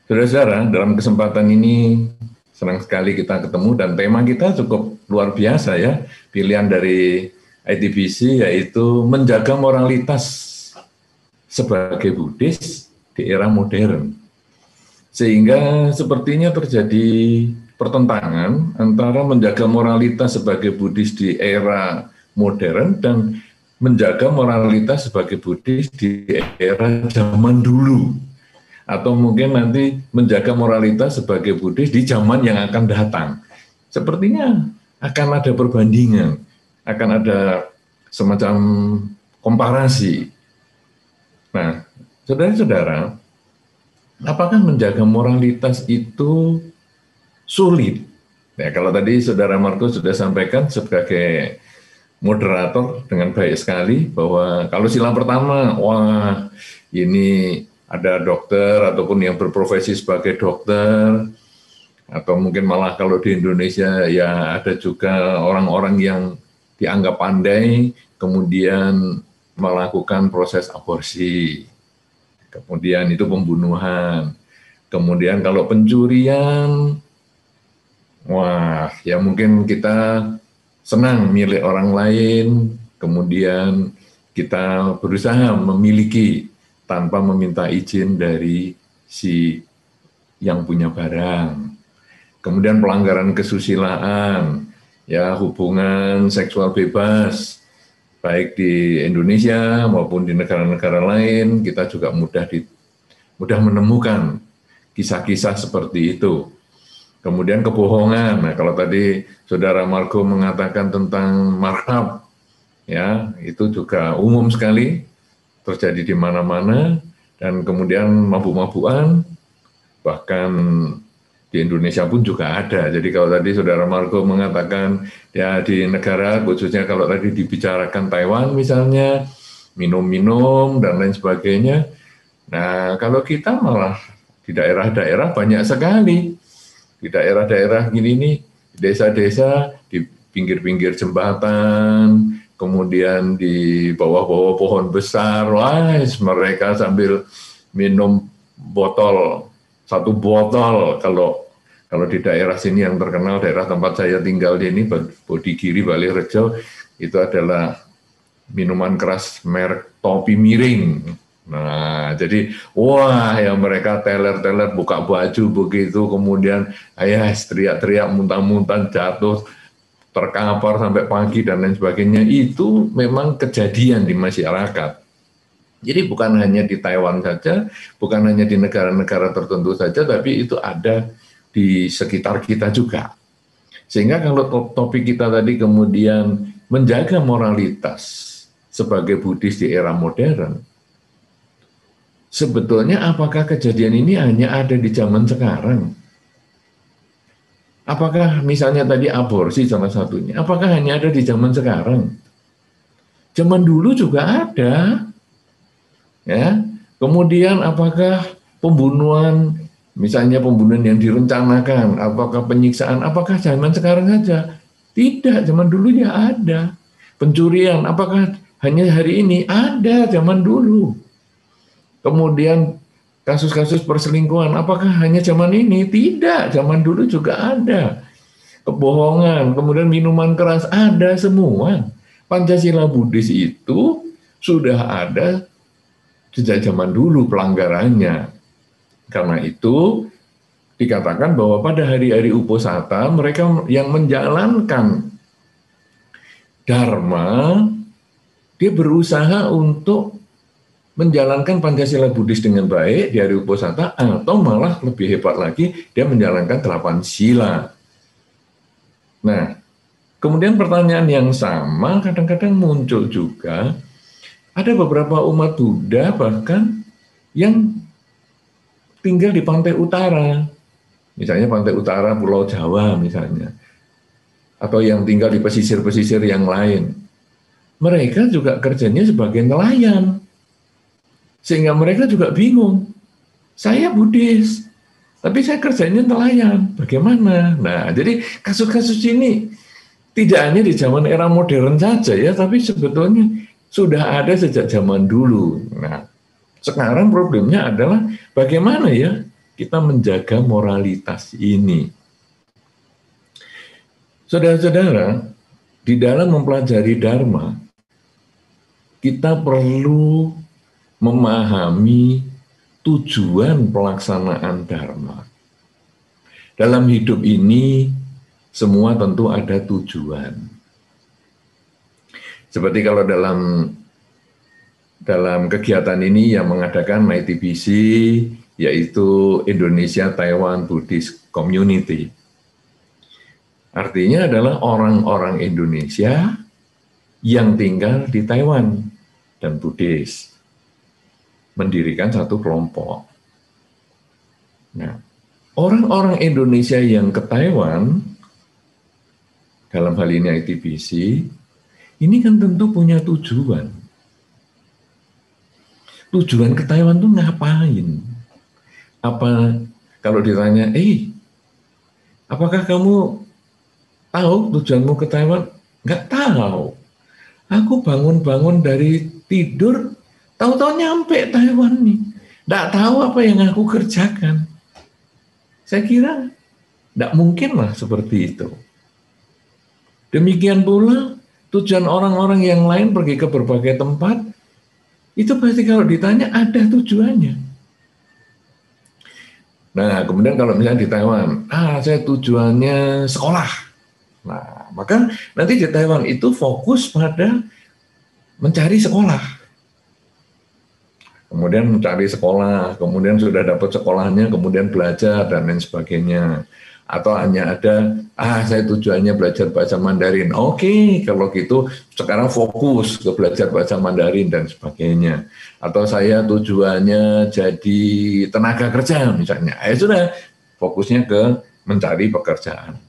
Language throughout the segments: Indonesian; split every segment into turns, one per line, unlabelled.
Saudara-saudara, dalam kesempatan ini senang sekali kita ketemu dan tema kita cukup luar biasa ya. Pilihan dari ITBC yaitu menjaga moralitas sebagai Buddhis di era modern. Sehingga sepertinya terjadi pertentangan antara menjaga moralitas sebagai Buddhis di era modern dan menjaga moralitas sebagai Buddhis di era zaman dulu. Atau mungkin nanti menjaga moralitas sebagai Buddhis di zaman yang akan datang. Sepertinya akan ada perbandingan, akan ada semacam komparasi. Nah, saudara-saudara, apakah menjaga moralitas itu sulit? Ya, kalau tadi saudara Markus sudah sampaikan sebagai moderator dengan baik sekali bahwa kalau sila pertama, wah ini ada dokter ataupun yang berprofesi sebagai dokter, atau mungkin malah kalau di Indonesia ya ada juga orang-orang yang dianggap pandai kemudian melakukan proses aborsi, kemudian itu pembunuhan, kemudian kalau pencurian, wah ya mungkin kita senang milik orang lain, kemudian kita berusaha memiliki tanpa meminta izin dari si yang punya barang. Kemudian pelanggaran kesusilaan, ya hubungan seksual bebas, baik di Indonesia maupun di negara-negara lain, kita juga mudah menemukan kisah-kisah seperti itu. Kemudian kebohongan, nah kalau tadi saudara Margo mengatakan tentang marhab, ya itu juga umum sekali, terjadi di mana-mana, dan kemudian mabuk-mabukan, bahkan di Indonesia pun juga ada. Jadi kalau tadi saudara Margo mengatakan ya di negara, khususnya kalau tadi dibicarakan Taiwan misalnya, minum-minum dan lain sebagainya. Nah kalau kita malah di daerah-daerah banyak sekali, di daerah-daerah gini nih, desa-desa, di pinggir-pinggir jembatan, kemudian di bawah-bawah pohon besar, wah mereka sambil minum satu botol, kalau di daerah sini yang terkenal, daerah tempat saya tinggal di ini, Bodigiri, Bali Rejo, itu adalah minuman keras merek Topi Miring. Nah, jadi wah ya mereka teler-teler buka baju begitu, kemudian ayah teriak-teriak, muntah-muntah, jatuh, terkapar sampai pagi dan lain sebagainya. Itu memang kejadian di masyarakat. Jadi bukan hanya di Taiwan saja, bukan hanya di negara-negara tertentu saja, tapi itu ada di sekitar kita juga. Sehingga kalau topik kita tadi kemudian menjaga moralitas sebagai Buddhis di era modern, sebetulnya apakah kejadian ini hanya ada di zaman sekarang? Apakah misalnya tadi aborsi salah satunya, apakah hanya ada di zaman sekarang? Zaman dulu juga ada. Ya. Kemudian apakah pembunuhan, misalnya pembunuhan yang direncanakan, apakah penyiksaan, apakah zaman sekarang saja? Tidak, zaman dulu ya ada. Pencurian, apakah hanya hari ini? Ada zaman dulu. Kemudian kasus-kasus perselingkuhan, apakah hanya zaman ini? Tidak, zaman dulu juga ada. Kebohongan, kemudian minuman keras, ada semua. Pancasila Buddhis itu sudah ada sejak zaman dulu pelanggarannya. Karena itu dikatakan bahwa pada hari-hari Uposatha, mereka yang menjalankan Dharma, dia berusaha untuk menjalankan Pancasila Buddhis dengan baik di hari Uposatha, atau malah lebih hebat lagi, dia menjalankan 8 sila. Nah, kemudian pertanyaan yang sama kadang-kadang muncul juga, ada beberapa umat Buddha bahkan yang tinggal di pantai utara, misalnya pantai utara Pulau Jawa misalnya, atau yang tinggal di pesisir-pesisir yang lain. Mereka juga kerjanya sebagai nelayan. Sehingga mereka juga bingung, saya Buddhis, tapi saya kerjanya nelayan, bagaimana? Nah, jadi kasus-kasus ini tidak hanya di zaman era modern saja ya, tapi sebetulnya sudah ada sejak zaman dulu. Nah, sekarang problemnya adalah bagaimana ya kita menjaga moralitas ini. Saudara-saudara, di dalam mempelajari Dharma, kita perlu memahami tujuan pelaksanaan Dharma. Dalam hidup ini, semua tentu ada tujuan. Seperti kalau dalam kegiatan ini yang mengadakan ITBC, yaitu Indonesia Taiwan Buddhist Community. Artinya adalah orang-orang Indonesia yang tinggal di Taiwan dan Buddhis mendirikan satu kelompok. Nah, orang-orang Indonesia yang ke Taiwan, dalam hal ini ITBC, ini kan tentu punya tujuan. Tujuan ke Taiwan tuh ngapain? Apa kalau ditanya, apakah kamu tahu tujuanmu ke Taiwan? Nggak tahu. Aku bangun-bangun dari tidur, tahu-tahu nyampe Taiwan nih. Nggak tahu apa yang aku kerjakan. Saya kira nggak mungkin lah seperti itu. Demikian pula tujuan orang-orang yang lain pergi ke berbagai tempat, itu pasti kalau ditanya ada tujuannya. Nah, kemudian kalau misalnya di Taiwan, saya tujuannya sekolah. Nah, maka nanti di Taiwan itu fokus pada mencari sekolah. Kemudian mencari sekolah, kemudian sudah dapat sekolahnya, kemudian belajar dan lain sebagainya. Atau hanya ada, saya tujuannya belajar bahasa Mandarin. Oke, kalau gitu sekarang fokus ke belajar bahasa Mandarin dan sebagainya. Atau saya tujuannya jadi tenaga kerja misalnya. Sudah, fokusnya ke mencari pekerjaan.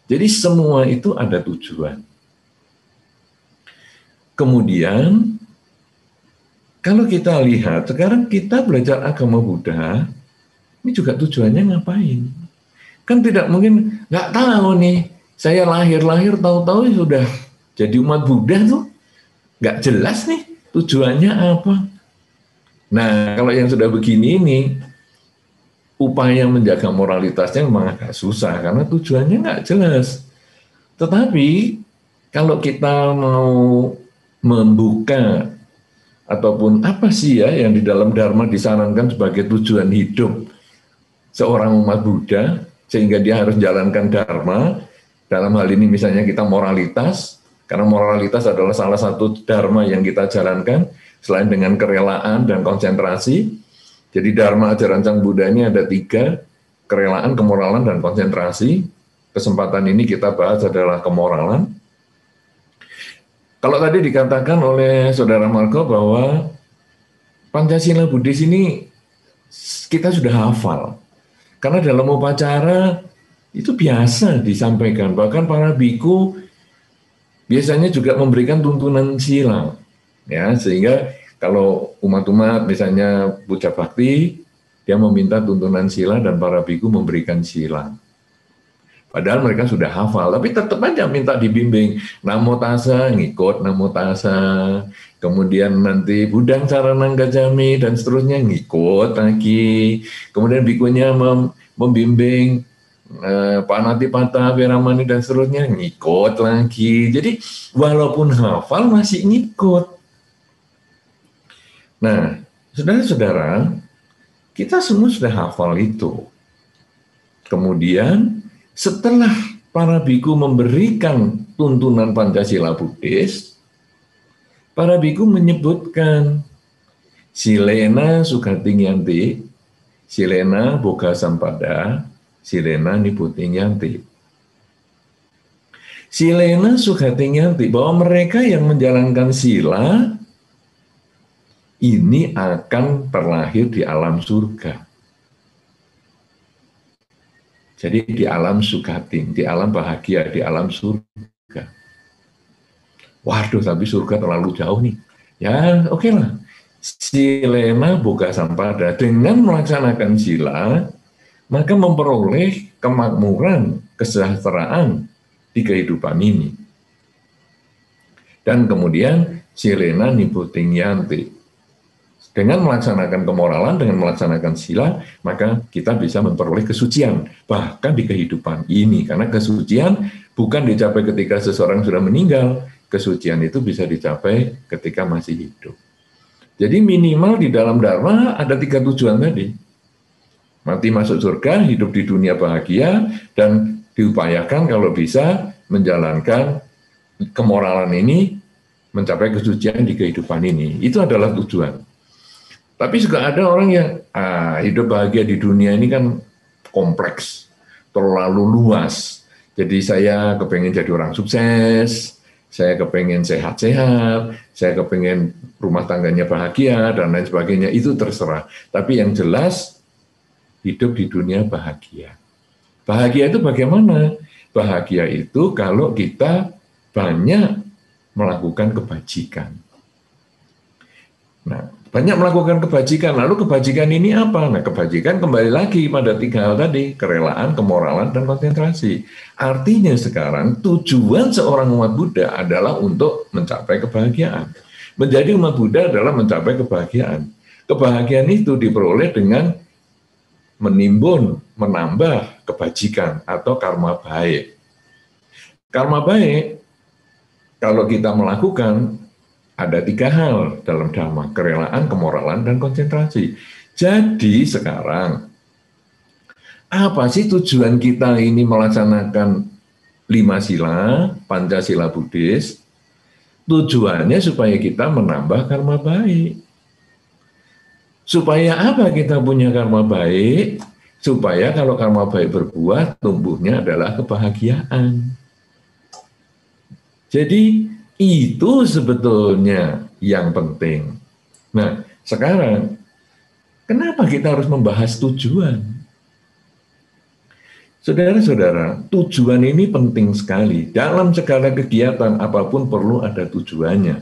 Jadi semua itu ada tujuan. Kemudian, kalau kita lihat, sekarang kita belajar agama Buddha, ini juga tujuannya ngapain? Kan tidak mungkin, nggak tahu nih, saya lahir-lahir tahu-tahu sudah jadi umat Buddha tuh, nggak jelas nih tujuannya apa. Nah, kalau yang sudah begini ini, upaya menjaga moralitasnya memang agak susah, karena tujuannya nggak jelas. Tetapi, kalau kita mau membuka, ataupun apa sih ya yang di dalam Dharma disarankan sebagai tujuan hidup seorang umat Buddha, sehingga dia harus jalankan Dharma, dalam hal ini misalnya kita moralitas, karena moralitas adalah salah satu Dharma yang kita jalankan, selain dengan kerelaan dan konsentrasi. Jadi Dharma ajaran Sang Buddha ini ada 3, kerelaan, kemoralan, dan konsentrasi. Kesempatan ini kita bahas adalah kemoralan. Kalau tadi dikatakan oleh Saudara Marco bahwa Pancasila Buddhis ini kita sudah hafal. Karena dalam upacara itu biasa disampaikan, bahkan para biku biasanya juga memberikan tuntunan sila, ya, sehingga kalau umat-umat misalnya puja bakti, dia meminta tuntunan sila dan para biku memberikan sila. Padahal mereka sudah hafal, tapi tetap aja minta dibimbing. Namo tassa, ngikut namo tassa. Kemudian nanti Budang Saranang Gacchami dan seterusnya ngikut lagi. Kemudian bikunya membimbing Panatipata, Veramani dan seterusnya ngikut lagi. Jadi walaupun hafal masih ngikut. Nah, saudara-saudara, kita semua sudah hafal itu. Kemudian setelah para biku memberikan tuntunan Pancasila Buddhis, para biku menyebutkan Silena Sugatingyanti, Silena Boga Sampada, Silena Niputingyanti. Silena Sugatingyanti, bahwa mereka yang menjalankan sila ini akan terlahir di alam surga. Jadi di alam sugating, di alam bahagia, di alam surga. Waduh, tapi surga terlalu jauh nih. Ya, oke lah. Silena Boga Sampada, dengan melaksanakan sila, maka memperoleh kemakmuran, kesejahteraan di kehidupan ini. Dan kemudian Silena Niputingyanti, Dengan melaksanakan kemoralan, dengan melaksanakan sila, maka kita bisa memperoleh kesucian, bahkan di kehidupan ini. Karena kesucian bukan dicapai ketika seseorang sudah meninggal, kesucian itu bisa dicapai ketika masih hidup. Jadi minimal di dalam Dharma ada 3 tujuan tadi. Mati masuk surga, hidup di dunia bahagia, dan diupayakan kalau bisa menjalankan kemoralan ini, mencapai kesucian di kehidupan ini. Itu adalah tujuan. Tapi juga ada orang yang hidup bahagia di dunia ini kan kompleks, terlalu luas. Jadi saya kepengen jadi orang sukses, saya kepengen sehat-sehat, saya kepengen rumah tangganya bahagia, dan lain sebagainya. Itu terserah. Tapi yang jelas, hidup di dunia bahagia. Bahagia itu bagaimana? Bahagia itu kalau kita banyak melakukan kebajikan. Nah, banyak melakukan kebajikan, lalu kebajikan ini apa? Nah, kebajikan kembali lagi pada 3 hal tadi, kerelaan, kemoralan, dan konsentrasi. Artinya sekarang tujuan seorang umat Buddha adalah untuk mencapai kebahagiaan. Menjadi umat Buddha adalah mencapai kebahagiaan. Kebahagiaan itu diperoleh dengan menimbun, menambah kebajikan atau karma baik. Karma baik, kalau kita melakukan, ada 3 hal dalam Dhamma, kerelaan, kemoralan, dan konsentrasi. Jadi sekarang, apa sih tujuan kita ini melaksanakan 5 sila, Pancasila Buddhis? Tujuannya supaya kita menambah karma baik. Supaya apa kita punya karma baik? Supaya kalau karma baik berbuah, tumbuhnya adalah kebahagiaan. Jadi, itu sebetulnya yang penting. Nah, sekarang, kenapa kita harus membahas tujuan? Saudara-saudara, tujuan ini penting sekali. Dalam segala kegiatan apapun perlu ada tujuannya.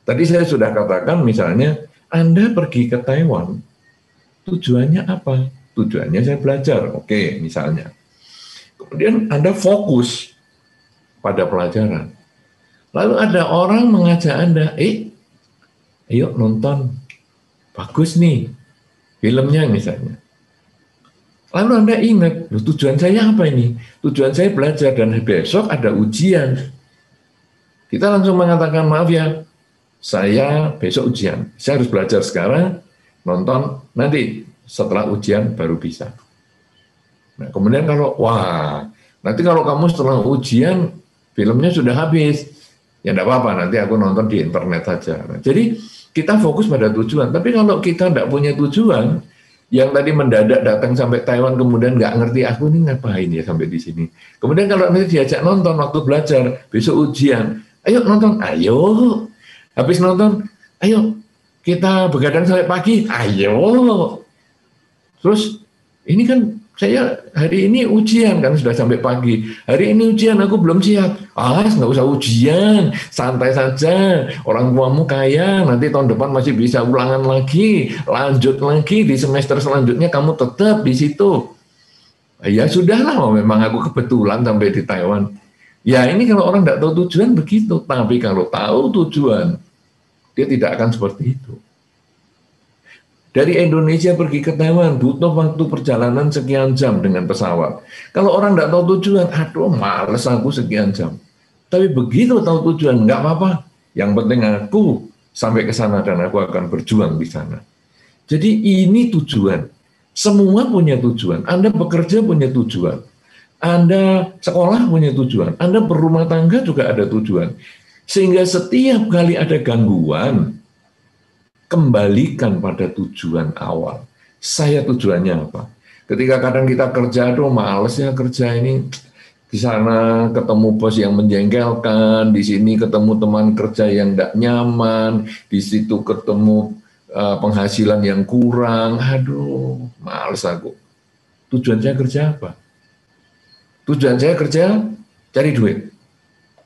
Tadi saya sudah katakan misalnya, Anda pergi ke Taiwan, tujuannya apa? Tujuannya saya belajar, oke, misalnya. Kemudian Anda fokus pada pelajaran. Lalu ada orang mengajak Anda, ayo nonton, bagus nih, filmnya misalnya. Lalu Anda ingat, tujuan saya apa ini? Tujuan saya belajar dan besok ada ujian. Kita langsung mengatakan, maaf ya, saya besok ujian. Saya harus belajar sekarang, nonton, nanti setelah ujian baru bisa. Nah, kemudian nanti kalau kamu setelah ujian, filmnya sudah habis, ya enggak apa-apa, nanti aku nonton di internet saja. Nah, jadi kita fokus pada tujuan. Tapi kalau kita enggak punya tujuan, yang tadi mendadak datang sampai Taiwan kemudian nggak ngerti aku ini ngapain ya sampai di sini. Kemudian kalau nanti diajak nonton waktu belajar, besok ujian, ayo nonton, ayo. Habis nonton, ayo kita begadang sampai pagi, ayo. Terus ini kan saya hari ini ujian kan sudah sampai pagi. Hari ini ujian aku belum siap. Nggak usah ujian, santai saja. Orang tuamu kaya, nanti tahun depan masih bisa ulangan lagi, lanjut lagi di semester selanjutnya kamu tetap di situ. Ya sudahlah, memang aku kebetulan sampai di Taiwan. Ya ini kalau orang nggak tahu tujuan begitu. Tapi kalau tahu tujuan, dia tidak akan seperti itu. Dari Indonesia pergi ke Taiwan butuh waktu perjalanan sekian jam dengan pesawat. Kalau orang nggak tahu tujuan, aduh males aku sekian jam. Tapi begitu tahu tujuan, nggak apa-apa. Yang penting aku sampai ke sana dan aku akan berjuang di sana. Jadi ini tujuan. Semua punya tujuan. Anda bekerja punya tujuan. Anda sekolah punya tujuan. Anda berumah tangga juga ada tujuan. Sehingga setiap kali ada gangguan, kembalikan pada tujuan awal. Saya tujuannya apa? Ketika kadang kita kerja, males ya kerja ini. Di sana ketemu bos yang menjengkelkan, di sini ketemu teman kerja yang tidak nyaman, di situ ketemu penghasilan yang kurang. Aduh, males aku. Tujuan saya kerja apa? Tujuan saya kerja cari duit.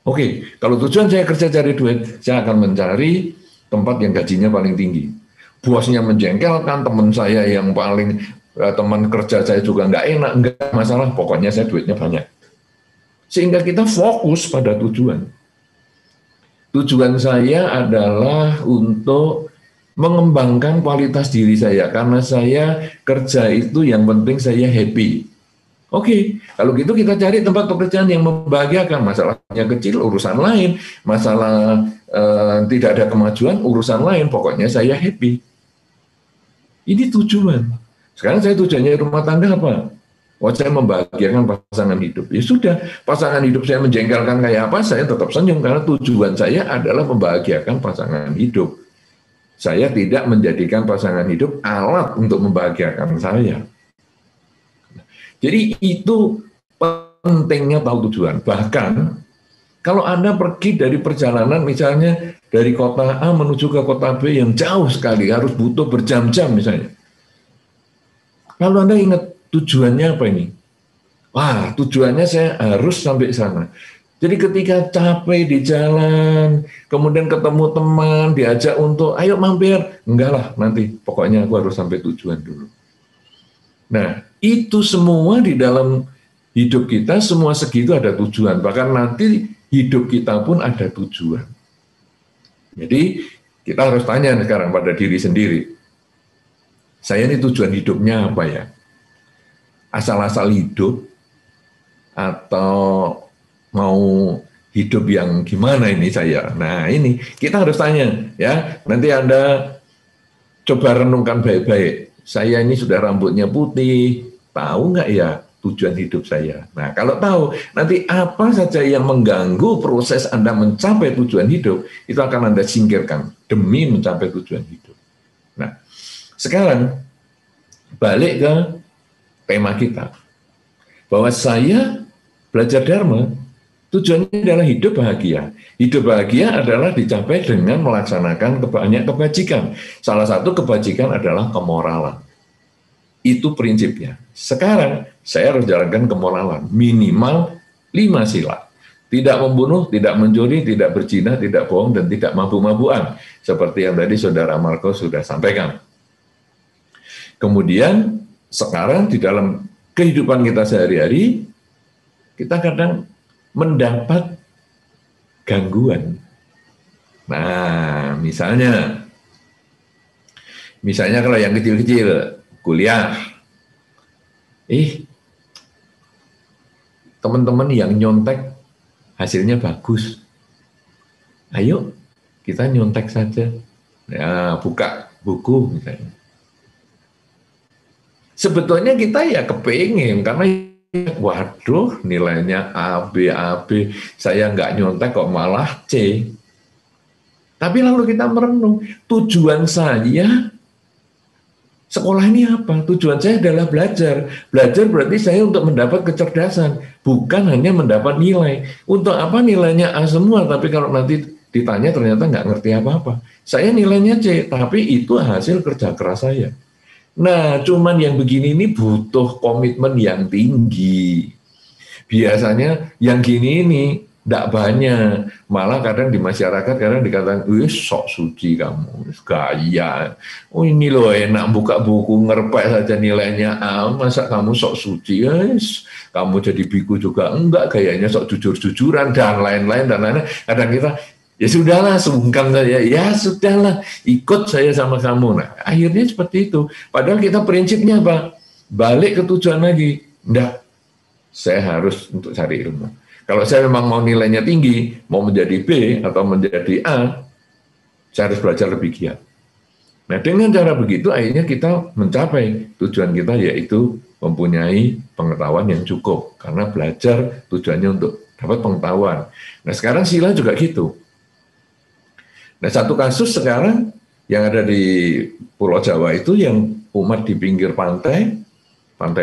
Oke, kalau tujuan saya kerja cari duit, saya akan mencari tempat yang gajinya paling tinggi. Bosnya menjengkelkan, teman saya yang paling, teman kerja saya juga nggak enak, nggak masalah, pokoknya saya duitnya banyak. Sehingga kita fokus pada tujuan. Tujuan saya adalah untuk mengembangkan kualitas diri saya, karena saya kerja itu yang penting saya happy. Oke, kalau gitu kita cari tempat pekerjaan yang membahagiakan. Masalahnya kecil, urusan lain. Masalah tidak ada kemajuan, urusan lain. Pokoknya saya happy. Ini tujuan. Sekarang saya tujuannya rumah tangga apa? Oh, saya membahagiakan pasangan hidup. Ya sudah, pasangan hidup saya menjengkelkan kayak apa, saya tetap senyum. Karena tujuan saya adalah membahagiakan pasangan hidup. Saya tidak menjadikan pasangan hidup alat untuk membahagiakan saya. Jadi itu pentingnya tahu tujuan. Bahkan kalau Anda pergi dari perjalanan misalnya dari kota A menuju ke kota B yang jauh sekali, harus butuh berjam-jam misalnya. Kalau Anda ingat tujuannya apa ini? Wah, tujuannya saya harus sampai sana. Jadi ketika capek di jalan, kemudian ketemu teman, diajak untuk, ayo mampir. Enggak lah, nanti pokoknya aku harus sampai tujuan dulu. Nah, itu semua di dalam hidup kita, semua segitu ada tujuan. Bahkan nanti hidup kita pun ada tujuan. Jadi kita harus tanya sekarang pada diri sendiri. Saya ini tujuan hidupnya apa ya? Asal-asal hidup atau mau hidup yang gimana ini saya? Nah ini kita harus tanya ya. Nanti Anda coba renungkan baik-baik. Saya ini sudah rambutnya putih, tahu nggak ya tujuan hidup saya? Nah kalau tahu, nanti apa saja yang mengganggu proses Anda mencapai tujuan hidup, itu akan Anda singkirkan demi mencapai tujuan hidup. Nah sekarang balik ke tema kita, bahwa saya belajar Dharma, tujuannya adalah hidup bahagia. Hidup bahagia adalah dicapai dengan melaksanakan banyak kebajikan. Salah satu kebajikan adalah kemoralan. Itu prinsipnya. Sekarang saya harus jalankan kemoralan. Minimal 5 sila. Tidak membunuh, tidak mencuri, tidak berzina, tidak bohong, dan tidak mabuk-mabukan. Seperti yang tadi Saudara Marco sudah sampaikan. Kemudian sekarang di dalam kehidupan kita sehari-hari, kita kadang mendapat gangguan. Nah, misalnya kalau yang kecil-kecil, kuliah, teman-teman yang nyontek hasilnya bagus. Ayo, kita nyontek saja. Ya, buka buku misalnya. Sebetulnya kita ya kepengen, karena waduh nilainya A, B, saya nggak nyontek kok malah C. Tapi lalu kita merenung, tujuan saya sekolah ini apa? Tujuan saya adalah belajar. Belajar berarti saya untuk mendapat kecerdasan, bukan hanya mendapat nilai. Untuk apa nilainya A semua, tapi kalau nanti ditanya ternyata nggak ngerti apa-apa. Saya nilainya C, tapi itu hasil kerja keras saya. Nah, cuman yang begini ini butuh komitmen yang tinggi. Biasanya yang gini ini tidak banyak. Malah kadang di masyarakat kadang dikatakan, wih sok suci kamu, gaya. Oh ini loh enak buka buku ngerpek saja nilainya A, masa kamu sok suci? Yes. Kamu jadi biku juga enggak, gayanya sok jujur-jujuran dan lain-lain dan lain-lain. Kadang kita ya sudahlah, sungkan saya. Ya sudahlah, ikut saya sama kamu. Nah, akhirnya seperti itu. Padahal kita prinsipnya apa? Balik ke tujuan lagi. Enggak, saya harus untuk cari ilmu. Kalau saya memang mau nilainya tinggi, mau menjadi B atau menjadi A, saya harus belajar lebih giat. Nah, dengan cara begitu, akhirnya kita mencapai tujuan kita, yaitu mempunyai pengetahuan yang cukup. Karena belajar tujuannya untuk dapat pengetahuan. Nah, sekarang sila juga gitu. Nah, satu kasus sekarang yang ada di Pulau Jawa itu yang umat di pinggir pantai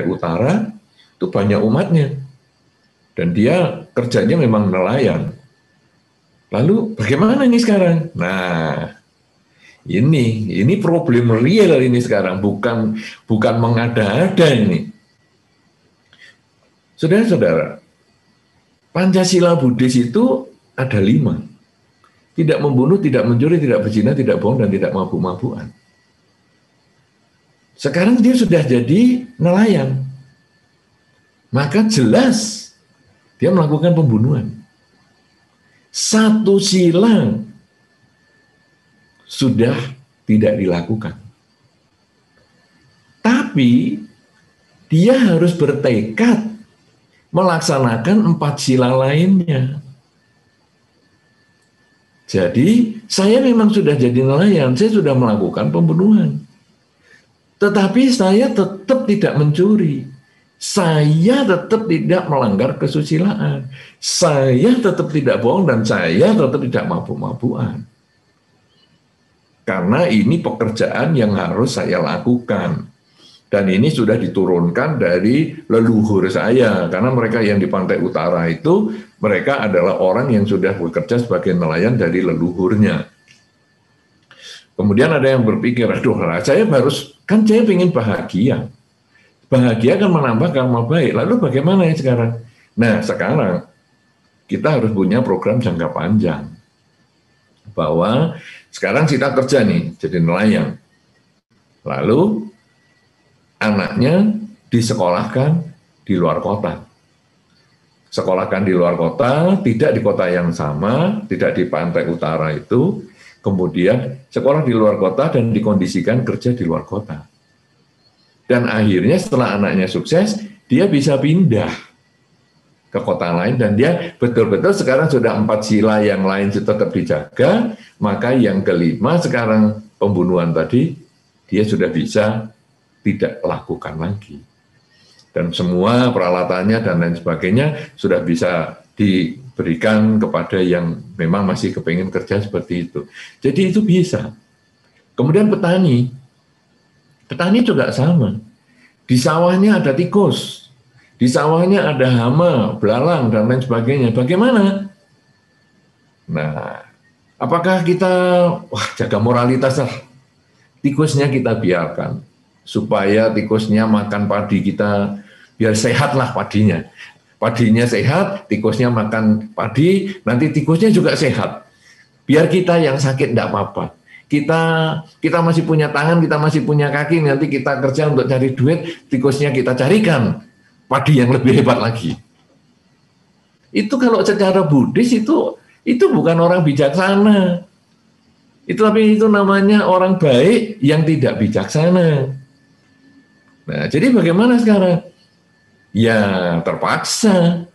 utara, itu banyak umatnya. Dan dia kerjanya memang nelayan. Lalu bagaimana ini sekarang? Nah, ini problem real ini sekarang, bukan mengada-ada ini. Saudara-saudara, Pancasila Buddhis itu ada 5. Tidak membunuh, tidak mencuri, tidak berzina, tidak bohong, dan tidak mabuk-mabukan. Sekarang dia sudah jadi nelayan. Maka jelas dia melakukan pembunuhan. Satu sila sudah tidak dilakukan. Tapi dia harus bertekad melaksanakan 4 sila lainnya. Jadi saya memang sudah jadi nelayan, saya sudah melakukan pembunuhan. Tetapi saya tetap tidak mencuri. Saya tetap tidak melanggar kesusilaan. Saya tetap tidak bohong dan saya tetap tidak mabuk-mabukan. Karena ini pekerjaan yang harus saya lakukan. Dan ini sudah diturunkan dari leluhur saya. Karena mereka yang di pantai utara itu, mereka adalah orang yang sudah bekerja sebagai nelayan dari leluhurnya. Kemudian ada yang berpikir, aduh saya harus, kan saya ingin bahagia. Bahagia kan menambah karma baik. Lalu bagaimana ya sekarang? Nah sekarang kita harus punya program jangka panjang. Bahwa sekarang kita kerja nih, jadi nelayan. Lalu anaknya disekolahkan di luar kota. Sekolahkan di luar kota, tidak di kota yang sama, tidak di pantai utara itu, kemudian sekolah di luar kota dan dikondisikan kerja di luar kota. Dan akhirnya setelah anaknya sukses, dia bisa pindah ke kota lain dan dia betul-betul sekarang sudah 4 sila yang lain tetap dijaga, maka yang kelima sekarang pembunuhan tadi, dia sudah bisa tidak lakukan lagi. Dan semua peralatannya dan lain sebagainya sudah bisa diberikan kepada yang memang masih kepingin kerja seperti itu. Jadi itu bisa. Kemudian petani juga sama. Di sawahnya ada tikus, di sawahnya ada hama, belalang, dan lain sebagainya. Bagaimana? Nah, apakah kita jaga moralitas lah? Tikusnya kita biarkan, supaya tikusnya makan padi kita, biar sehat lah padinya. Padinya sehat, tikusnya makan padi, nanti tikusnya juga sehat. Biar kita yang sakit enggak apa-apa. Kita masih punya tangan, kita masih punya kaki, nanti kita kerja untuk cari duit, tikusnya kita carikan padi yang lebih hebat lagi. Itu kalau secara Buddhis itu bukan orang bijaksana. Tapi itu namanya orang baik yang tidak bijaksana. Nah, jadi bagaimana sekarang? Ya terpaksa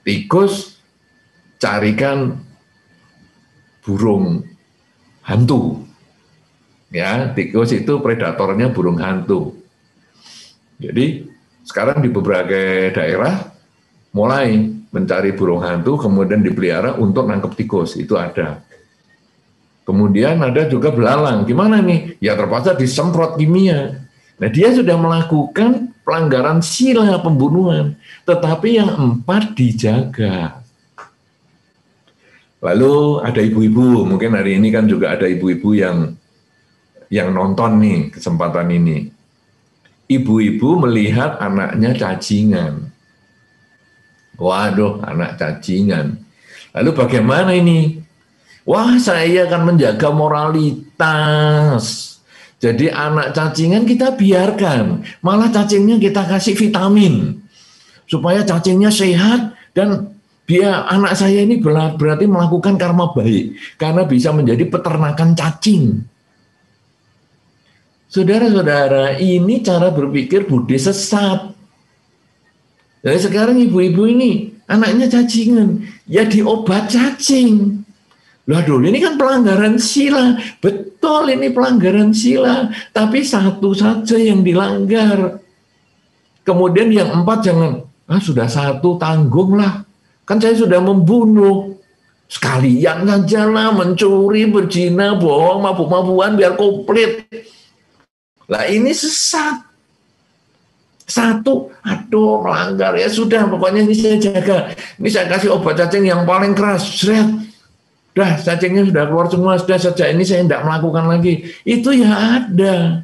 tikus carikan burung hantu. Ya, tikus itu predatornya burung hantu. Jadi sekarang di berbagai daerah mulai mencari burung hantu kemudian dipelihara untuk nangkep tikus, itu ada. Kemudian ada juga belalang. Gimana nih? Ya terpaksa disemprot kimia. Nah, dia sudah melakukan pelanggaran sila pembunuhan, tetapi yang 4 dijaga. Lalu ada ibu-ibu, mungkin hari ini kan juga ada ibu-ibu yang nonton nih kesempatan ini. Ibu-ibu melihat anaknya cacingan. Waduh, anak cacingan. Lalu bagaimana ini? Wah, saya akan menjaga moralitas. Jadi anak cacingan kita biarkan, malah cacingnya kita kasih vitamin supaya cacingnya sehat dan anak saya ini berarti melakukan karma baik karena bisa menjadi peternakan cacing. Saudara-saudara, ini cara berpikir Buddhis sesat. Jadi sekarang ibu-ibu ini anaknya cacingan, ya diobat cacing. Waduh, ini kan pelanggaran sila. Betul, ini pelanggaran sila. Tapi satu saja yang dilanggar. Kemudian yang 4 jangan, sudah 1 tanggunglah. Kan saya sudah membunuh. Sekalian saja lah, mencuri, berzina, bohong, mabuk-mabukan, biar komplit. Lah ini sesat. 1, melanggar. Ya sudah, pokoknya ini saya jaga. Ini saya kasih obat cacing yang paling keras. Dah, cacingnya sudah keluar semua, sudah saja ini saya tidak melakukan lagi. Itu ya ada.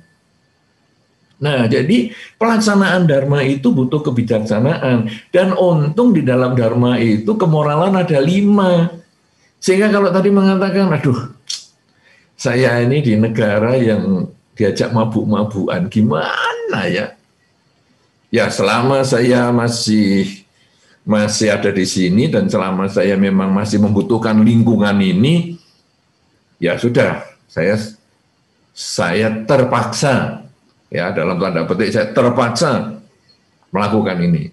Nah, jadi pelaksanaan dharma itu butuh kebijaksanaan. Dan untung di dalam dharma itu kemoralan ada 5. Sehingga kalau tadi mengatakan, saya ini di negara yang diajak mabuk-mabukan, gimana ya? Ya selama saya masih ada di sini dan selama saya memang masih membutuhkan lingkungan ini, ya sudah, saya saya terpaksa, ya dalam tanda petik saya terpaksa melakukan ini.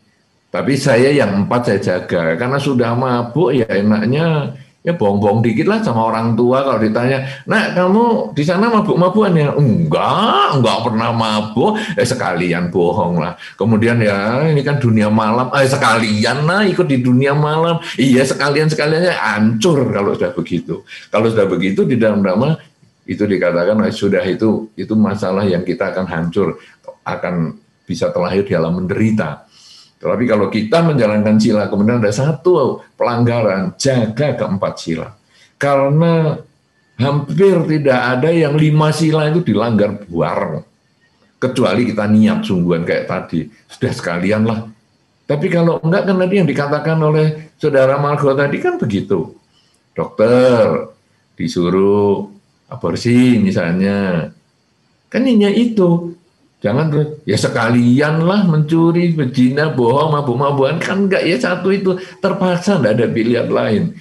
Tapi saya yang 4 saya jaga, karena sudah mabuk ya enaknya ya bohong-bohong dikit lah sama orang tua kalau ditanya, "Nak, kamu di sana mabuk-mabukan ya?" Enggak pernah mabuk. Sekalian bohong lah. Kemudian ya ini kan dunia malam, sekalian lah ikut di dunia malam. Iya sekalian-sekaliannya hancur kalau sudah begitu. Kalau sudah begitu di dalam drama itu dikatakan sudah itu masalah yang kita akan hancur, akan bisa terlahir di alam menderita. Tapi kalau kita menjalankan sila, kemudian ada satu pelanggaran, jaga ke-4 sila. Karena hampir tidak ada yang 5 sila itu dilanggar bareng. Kecuali kita niat sungguhan kayak tadi. Sudah sekalian lah. Tapi kalau enggak, kan tadi yang dikatakan oleh Saudara Margo tadi kan begitu. Dokter disuruh aborsi misalnya. Kan hanya itu. Jangan terus, ya sekalian lah mencuri, berzina, bohong, mabuk-mabukan, kan enggak ya satu itu, terpaksa enggak ada pilihan lain.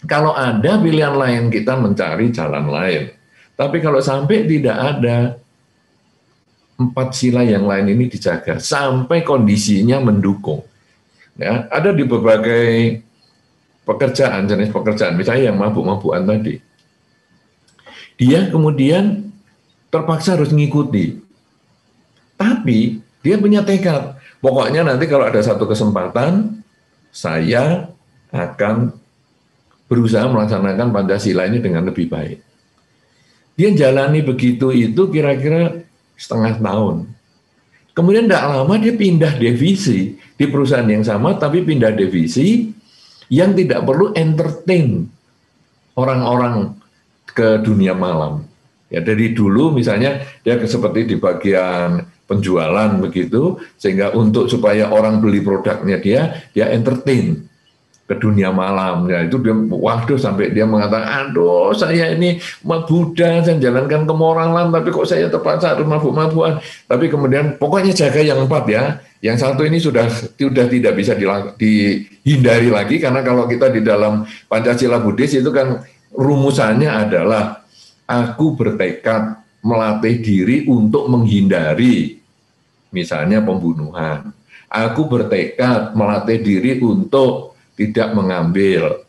Kalau ada pilihan lain, kita mencari jalan lain. Tapi kalau sampai tidak ada, 4 sila yang lain ini dijaga, sampai kondisinya mendukung. Ya, ada di berbagai pekerjaan, jenis pekerjaan, misalnya yang mabuk-mabukan tadi. Dia kemudian terpaksa harus mengikuti. Tapi dia punya tekad. Pokoknya nanti kalau ada satu kesempatan, saya akan berusaha melaksanakan Pancasila ini dengan lebih baik. Dia jalani begitu itu kira-kira setengah tahun. Kemudian tidak lama dia pindah divisi di perusahaan yang sama, tapi pindah divisi yang tidak perlu entertain orang-orang ke dunia malam. Ya dari dulu misalnya dia seperti di bagian penjualan begitu, sehingga supaya orang beli produknya dia entertain ke dunia malam. Ya itu dia waduh sampai dia mengatakan, "Aduh, saya ini Buddha, saya jalankan kemoralan, tapi kok saya terpaksa harus mabuk-mabukan." Tapi kemudian pokoknya jaga yang 4 ya. Yang satu ini sudah tidak bisa dihindari lagi, karena kalau kita di dalam Pancasila Buddhis itu kan rumusannya adalah aku bertekad melatih diri untuk menghindari misalnya pembunuhan. Aku bertekad melatih diri untuk tidak mengambil.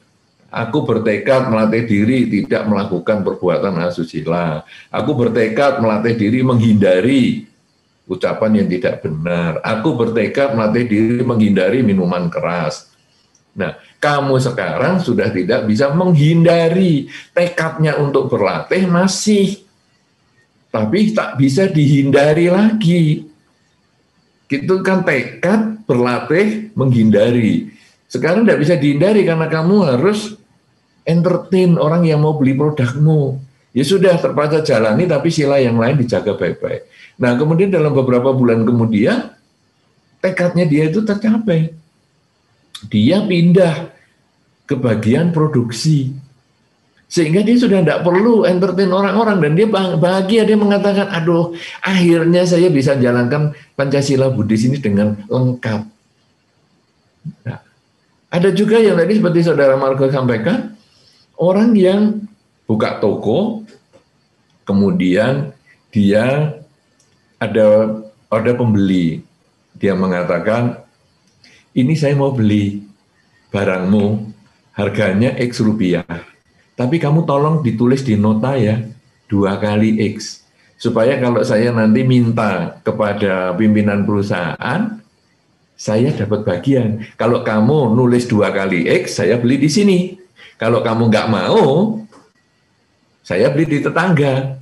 Aku bertekad melatih diri tidak melakukan perbuatan asusila. Aku bertekad melatih diri menghindari ucapan yang tidak benar. Aku bertekad melatih diri menghindari minuman keras. Nah, kamu sekarang sudah tidak bisa menghindari. Tekadnya untuk berlatih masih, tapi tak bisa dihindari lagi. Itu kan tekad berlatih menghindari. Sekarang tidak bisa dihindari karena kamu harus entertain orang yang mau beli produkmu. Ya sudah, terpaksa jalani, tapi sila yang lain dijaga baik-baik. Nah, kemudian dalam beberapa bulan kemudian, tekadnya dia itu tercapai. Dia pindah ke bagian produksi. Sehingga dia sudah tidak perlu entertain orang-orang, dan dia bahagia, dia mengatakan, "Aduh, akhirnya saya bisa jalankan Pancasila Buddhis ini dengan lengkap." Nah, ada juga yang tadi seperti Saudara Margo sampaikan, orang yang buka toko, kemudian dia ada pembeli, dia mengatakan, "Ini saya mau beli barangmu, harganya X rupiah. Tapi kamu tolong ditulis di nota ya, 2 kali X. Supaya kalau saya nanti minta kepada pimpinan perusahaan, saya dapat bagian. Kalau kamu nulis 2 kali X, saya beli di sini. Kalau kamu nggak mau, saya beli di tetangga."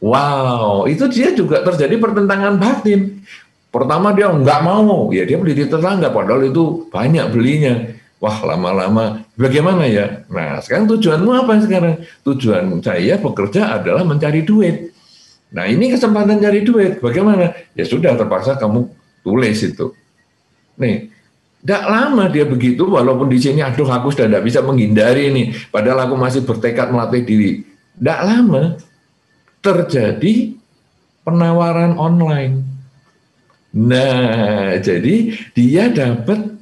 Wow, itu dia juga terjadi pertentangan batin. Pertama dia nggak mau, ya dia beli di tetangga, padahal itu banyak belinya. Wah, lama-lama bagaimana ya? Nah, sekarang tujuanmu apa sekarang? Tujuan saya bekerja adalah mencari duit. Nah, ini kesempatan cari duit. Bagaimana? Ya sudah, terpaksa kamu tulis itu. Nih, tidak lama dia begitu, walaupun di sini, aduh aku sudah tidak bisa menghindari ini, padahal aku masih bertekad melatih diri. Tidak lama, terjadi penawaran online. Nah, jadi dia dapat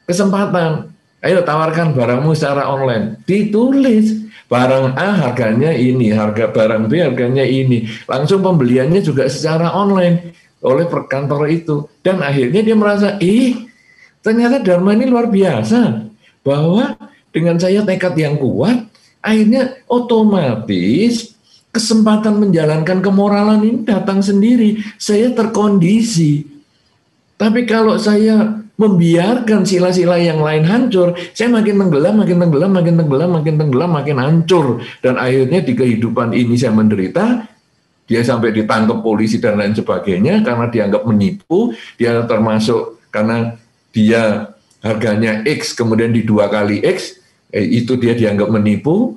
kesempatan. Ayo tawarkan barangmu secara online. Ditulis barang A harganya ini, harga barang B harganya ini. Langsung pembeliannya juga secara online oleh perkantor itu. Dan akhirnya dia merasa, ternyata Dharma ini luar biasa. Bahwa dengan saya tekad yang kuat, akhirnya otomatis kesempatan menjalankan kemoralan ini datang sendiri. Saya terkondisi. Tapi kalau saya membiarkan sila-sila yang lain hancur, saya makin tenggelam, makin tenggelam, makin tenggelam, makin tenggelam, makin hancur. Dan akhirnya di kehidupan ini saya menderita, dia sampai ditangkap polisi dan lain sebagainya karena dianggap menipu, dia termasuk karena dia harganya X, kemudian di 2 kali X, itu dia dianggap menipu,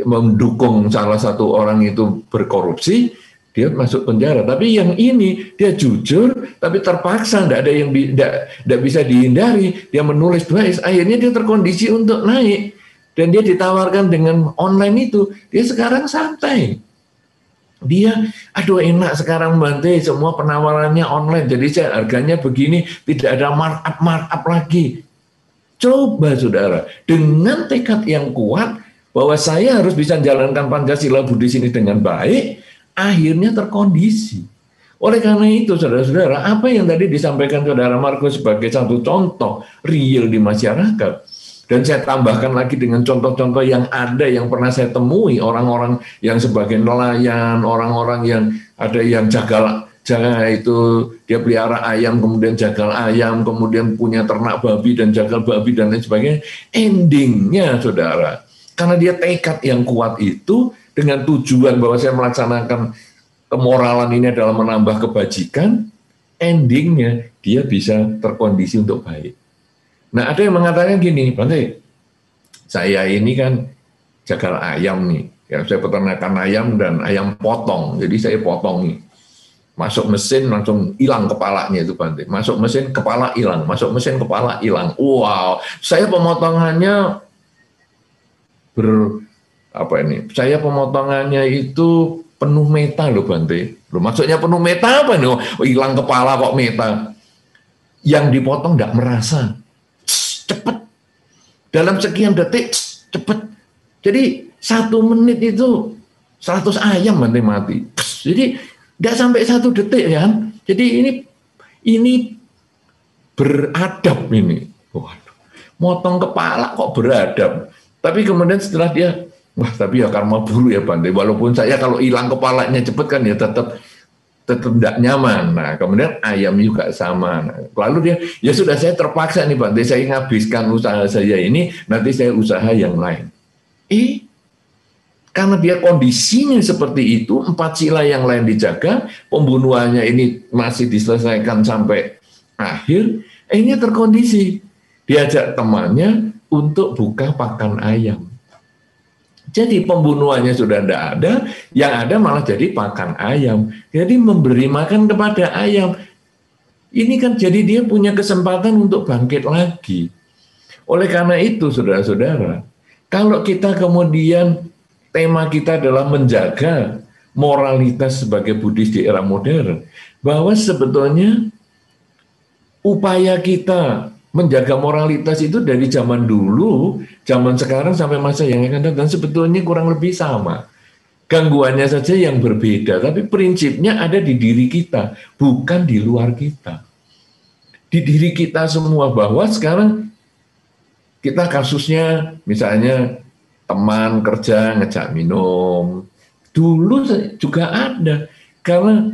mendukung salah satu orang itu berkorupsi, dia masuk penjara. Tapi yang ini dia jujur, tapi terpaksa, tidak ada yang tidak bisa dihindari. Dia menulis baik, akhirnya dia terkondisi untuk naik, dan dia ditawarkan dengan online itu, dia sekarang santai. Dia, aduh enak sekarang Bante, semua penawarannya online, jadi saya harganya begini, tidak ada markup lagi. Coba saudara, dengan tekad yang kuat bahwa saya harus bisa menjalankan Pancasila Buddhis ini dengan baik, akhirnya terkondisi. Oleh karena itu, saudara-saudara, apa yang tadi disampaikan saudara Markus sebagai satu contoh real di masyarakat, dan saya tambahkan lagi dengan contoh-contoh yang ada yang pernah saya temui, orang-orang yang sebagai nelayan, orang-orang yang ada yang jaga itu, dia pelihara ayam, kemudian jagal ayam, kemudian punya ternak babi dan jagal babi dan lain sebagainya. Endingnya, saudara, karena dia tekad yang kuat itu, dengan tujuan bahwa saya melaksanakan kemoralan ini adalah menambah kebajikan, endingnya dia bisa terkondisi untuk baik. Nah, ada yang mengatakan gini, Bante, saya ini kan jagal ayam nih, ya, saya peternakan ayam dan ayam potong, jadi saya potong nih. Masuk mesin langsung hilang kepalanya itu Bante. Masuk mesin kepala hilang, masuk mesin kepala hilang. Wow, saya pemotongannya saya pemotongannya itu penuh meta loh Bante. Loh, maksudnya penuh meta apa nih? Oh, hilang kepala kok meta. Yang dipotong tidak merasa. Cepet. Dalam sekian detik, cepet. Jadi 1 menit itu 100 ayam Bante mati. Jadi tidak sampai 1 detik ya. Jadi ini beradab ini. Waduh, motong kepala kok beradab. Tapi kemudian setelah dia, wah tapi ya karma buruk ya Bante. Walaupun saya kalau hilang kepalanya cepet kan ya tetap tidak nyaman. Nah, kemudian ayam juga sama. Nah, lalu dia, ya sudah saya terpaksa nih Bante, saya menghabiskan usaha saya ini, nanti saya usaha yang lain. Karena dia kondisinya seperti itu, 4 sila yang lain dijaga, pembunuhannya ini masih diselesaikan sampai akhir, ini terkondisi. Diajak temannya untuk buka pakan ayam. Jadi pembunuhannya sudah tidak ada, yang ada malah jadi pakan ayam. Jadi memberi makan kepada ayam. Ini kan jadi dia punya kesempatan untuk bangkit lagi. Oleh karena itu, saudara-saudara, kalau kita kemudian tema kita adalah menjaga moralitas sebagai Buddhis di era modern, bahwa sebetulnya upaya kita menjaga moralitas itu dari zaman dulu, zaman sekarang sampai masa yang akan datang sebetulnya kurang lebih sama. Gangguannya saja yang berbeda, tapi prinsipnya ada di diri kita, bukan di luar kita. Di diri kita semua, bahwa sekarang kita kasusnya misalnya teman kerja ngejak minum. Dulu juga ada, karena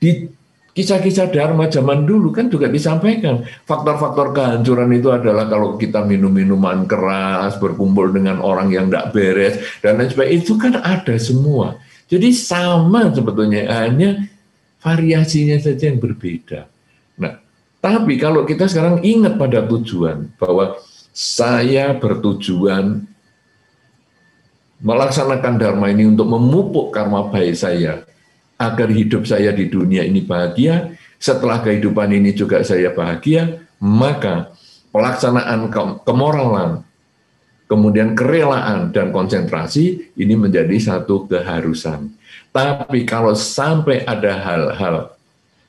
di kisah-kisah Dharma zaman dulu kan juga disampaikan. Faktor-faktor kehancuran itu adalah kalau kita minum minuman keras, berkumpul dengan orang yang tidak beres, dan lain sebagainya. Itu kan ada semua. Jadi sama sebetulnya, hanya variasinya saja yang berbeda. Nah, tapi kalau kita sekarang ingat pada tujuan, bahwa saya bertujuan melaksanakan Dharma ini untuk memupuk karma baik saya, agar hidup saya di dunia ini bahagia, setelah kehidupan ini juga saya bahagia, maka pelaksanaan kemoralan, kemudian kerelaan dan konsentrasi, ini menjadi satu keharusan. Tapi kalau sampai ada hal-hal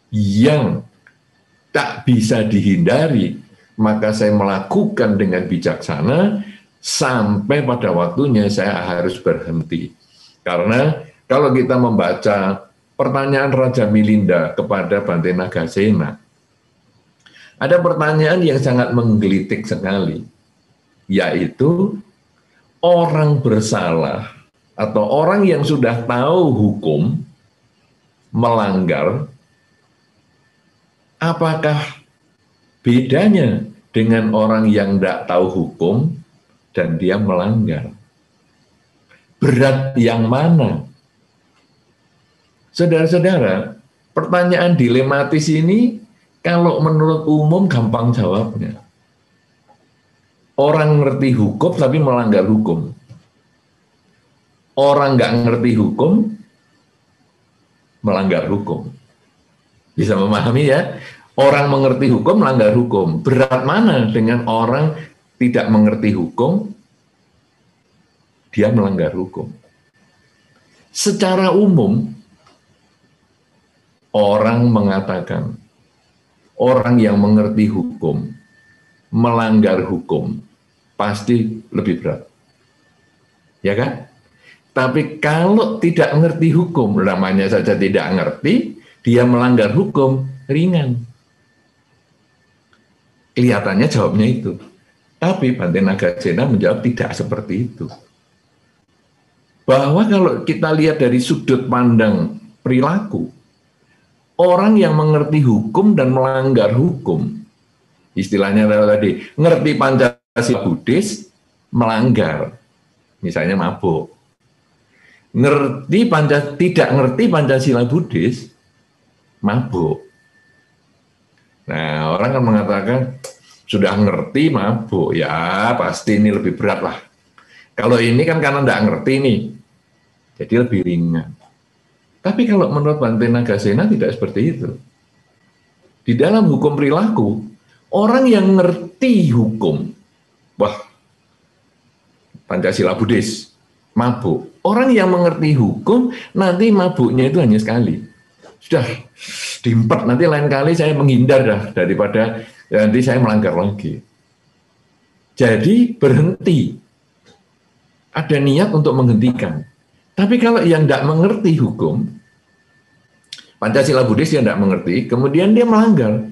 yang tak bisa dihindari, maka saya melakukan dengan bijaksana sampai pada waktunya saya harus berhenti. Karena kalau kita membaca pertanyaan Raja Milinda kepada Bante Nagasena, ada pertanyaan yang sangat menggelitik sekali, yaitu orang bersalah atau orang yang sudah tahu hukum melanggar, apakah bedanya dengan orang yang tidak tahu hukum dan dia melanggar? Berat yang mana? Saudara-saudara, pertanyaan dilematis ini kalau menurut umum gampang jawabnya. Orang ngerti hukum tapi melanggar hukum. Orang nggak ngerti hukum, melanggar hukum. Bisa memahami ya? Orang mengerti hukum, melanggar hukum. Berat mana dengan orang tidak mengerti hukum, dia melanggar hukum. Secara umum, orang mengatakan, orang yang mengerti hukum, melanggar hukum, pasti lebih berat. Ya kan? Tapi kalau tidak mengerti hukum, namanya saja tidak mengerti, dia melanggar hukum, ringan. Kelihatannya jawabnya itu. Tapi Bante Nagasena menjawab tidak seperti itu. Bahwa kalau kita lihat dari sudut pandang perilaku, orang yang mengerti hukum dan melanggar hukum, istilahnya tadi, ngerti Pancasila Buddhis, melanggar, misalnya mabuk. Tidak ngerti Pancasila Buddhis, mabuk. Nah, orang kan mengatakan, sudah ngerti mabuk, ya pasti ini lebih berat lah. Kalau ini kan karena tidak ngerti nih, jadi lebih ringan. Tapi kalau menurut Bante Nagasena tidak seperti itu. Di dalam hukum perilaku, orang yang ngerti hukum, wah, Pancasila Buddhis, mabuk. Orang yang mengerti hukum, nanti mabuknya itu hanya sekali. Sudah, diempet, nanti lain kali saya menghindar dah, daripada nanti saya melanggar lagi. Jadi berhenti. Ada niat untuk menghentikan. Tapi kalau yang tidak mengerti hukum, Pancasila Buddhis dia tidak mengerti, kemudian dia melanggar,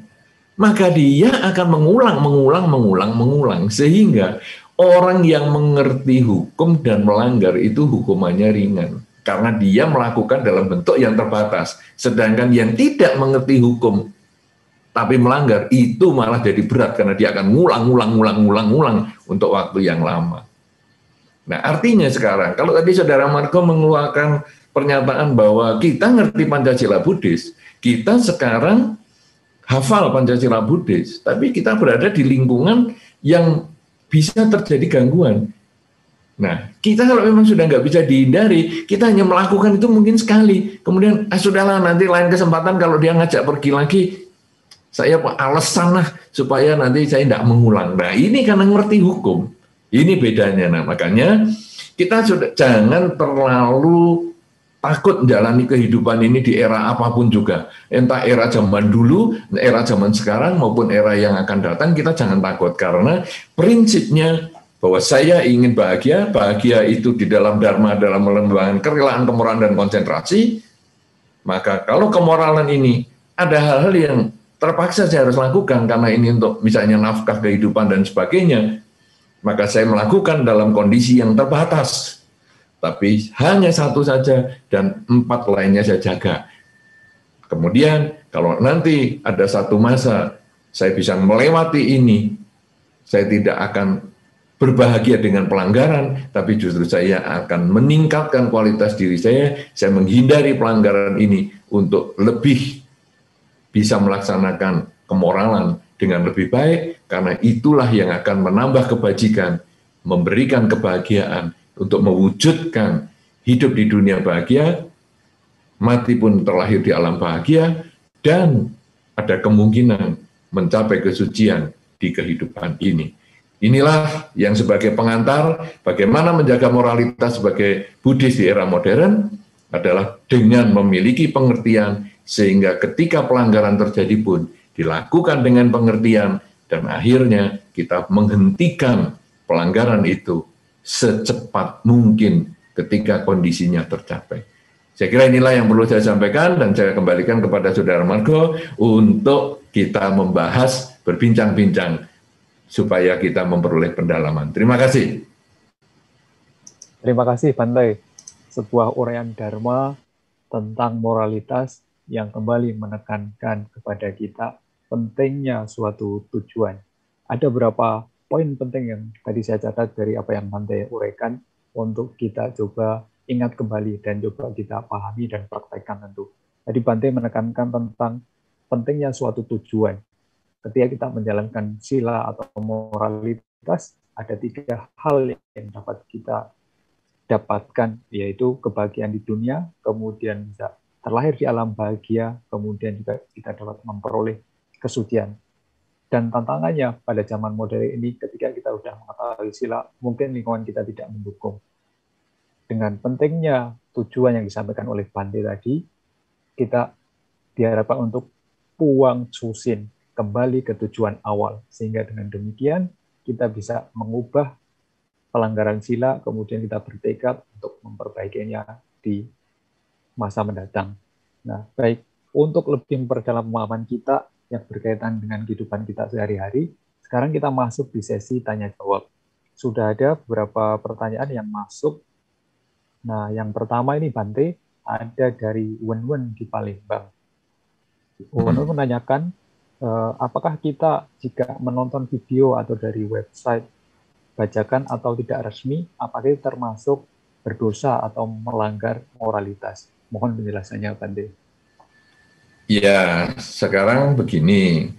maka dia akan mengulang, sehingga orang yang mengerti hukum dan melanggar itu hukumannya ringan, karena dia melakukan dalam bentuk yang terbatas. Sedangkan yang tidak mengerti hukum, tapi melanggar, itu malah jadi berat, karena dia akan ngulang untuk waktu yang lama. Nah, artinya sekarang, kalau tadi Saudara Margo mengeluarkan pernyataan bahwa kita ngerti Pancasila Buddhis, kita sekarang hafal Pancasila Buddhis, tapi kita berada di lingkungan yang bisa terjadi gangguan. Nah, kita kalau memang sudah nggak bisa dihindari, kita hanya melakukan itu mungkin sekali. Kemudian, sudahlah, nanti lain kesempatan kalau dia ngajak pergi lagi, saya alasan lah supaya nanti saya tidak mengulang. Nah, ini karena ngerti hukum. Ini bedanya. Nah, makanya kita sudah jangan terlalu takut menjalani kehidupan ini di era apapun juga. Entah era zaman dulu, era zaman sekarang, maupun era yang akan datang, kita jangan takut. Karena prinsipnya bahwa saya ingin bahagia, bahagia itu di dalam dharma, dalam mengembangkan kerelaan, kemurahan, dan konsentrasi. Maka kalau kemoralan ini, ada hal-hal yang terpaksa saya harus lakukan, karena ini untuk misalnya nafkah kehidupan dan sebagainya, maka saya melakukan dalam kondisi yang terbatas. Tapi hanya satu saja dan 4 lainnya saya jaga. Kemudian kalau nanti ada satu masa saya bisa melewati ini, saya tidak akan berbahagia dengan pelanggaran, tapi justru saya akan meningkatkan kualitas diri saya menghindari pelanggaran ini untuk lebih bisa melaksanakan kemoralan dengan lebih baik, karena itulah yang akan menambah kebajikan, memberikan kebahagiaan, untuk mewujudkan hidup di dunia bahagia, mati pun terlahir di alam bahagia, dan ada kemungkinan mencapai kesucian di kehidupan ini. Inilah yang sebagai pengantar bagaimana menjaga moralitas sebagai Buddhis di era modern adalah dengan memiliki pengertian, sehingga ketika pelanggaran terjadi pun dilakukan dengan pengertian dan akhirnya kita menghentikan pelanggaran itu secepat mungkin ketika kondisinya tercapai. Saya kira inilah yang perlu saya sampaikan dan saya kembalikan kepada Saudara Margo untuk kita membahas, berbincang-bincang supaya kita memperoleh pendalaman. Terima kasih.
Terima kasih Bante. Sebuah uraian Dharma tentang moralitas yang kembali menekankan kepada kita pentingnya suatu tujuan. Ada beberapa poin penting yang tadi saya catat dari apa yang Bante uraikan untuk kita coba ingat kembali dan coba kita pahami dan praktekkan tentu. Tadi Bante menekankan tentang pentingnya suatu tujuan. Ketika kita menjalankan sila atau moralitas, ada 3 hal yang dapat kita dapatkan, yaitu kebahagiaan di dunia, kemudian bisa terlahir di alam bahagia, kemudian juga kita dapat memperoleh kesucian. Dan tantangannya pada zaman modern ini, ketika kita sudah mengetahui sila, mungkin lingkungan kita tidak mendukung. Dengan pentingnya tujuan yang disampaikan oleh Bante tadi, kita diharapkan untuk puang susin, kembali ke tujuan awal, sehingga dengan demikian kita bisa mengubah pelanggaran sila, kemudian kita bertekad untuk memperbaikinya di masa mendatang. Nah, baik, untuk lebih memperdalam pemahaman kita yang berkaitan dengan kehidupan kita sehari-hari, sekarang kita masuk di sesi tanya-jawab. Sudah ada beberapa pertanyaan yang masuk. Nah, yang pertama ini Bante, ada dari Wen-Wen di Palembang. Wen-Wen menanyakan, apakah kita jika menonton video atau dari website bajakan atau tidak resmi, apakah itu termasuk berdosa atau melanggar moralitas? Mohon penjelasannya, Bante.
Ya, sekarang begini,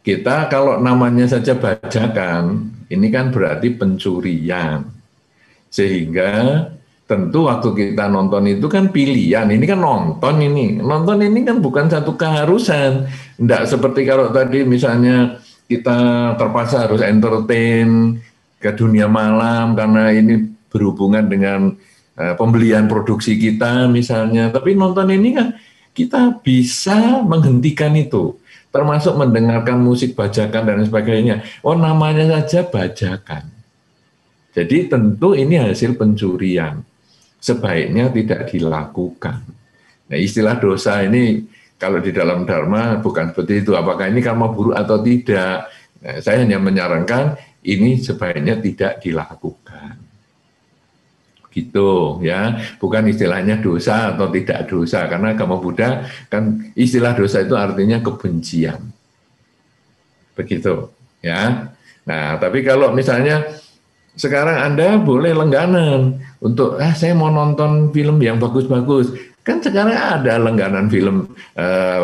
kita kalau namanya saja bajakan, ini kan berarti pencurian. Sehingga tentu waktu kita nonton itu kan pilihan, ini kan nonton ini kan bukan satu keharusan. Tidak seperti kalau tadi misalnya kita terpaksa harus entertain ke dunia malam karena ini berhubungan dengan pembelian produksi kita misalnya. Tapi nonton ini kan kita bisa menghentikan itu, termasuk mendengarkan musik bajakan dan sebagainya. Oh, namanya saja bajakan. Jadi tentu ini hasil pencurian. Sebaiknya tidak dilakukan. Nah, istilah dosa ini kalau di dalam Dharma bukan seperti itu. Apakah ini karma buruk atau tidak? Nah, saya hanya menyarankan ini sebaiknya tidak dilakukan. Gitu ya, bukan istilahnya dosa atau tidak dosa, karena agama Buddha kan istilah dosa itu artinya kebencian. Begitu ya. Nah, tapi kalau misalnya sekarang Anda boleh langganan untuk saya mau nonton film yang bagus-bagus. Kan sekarang ada langganan film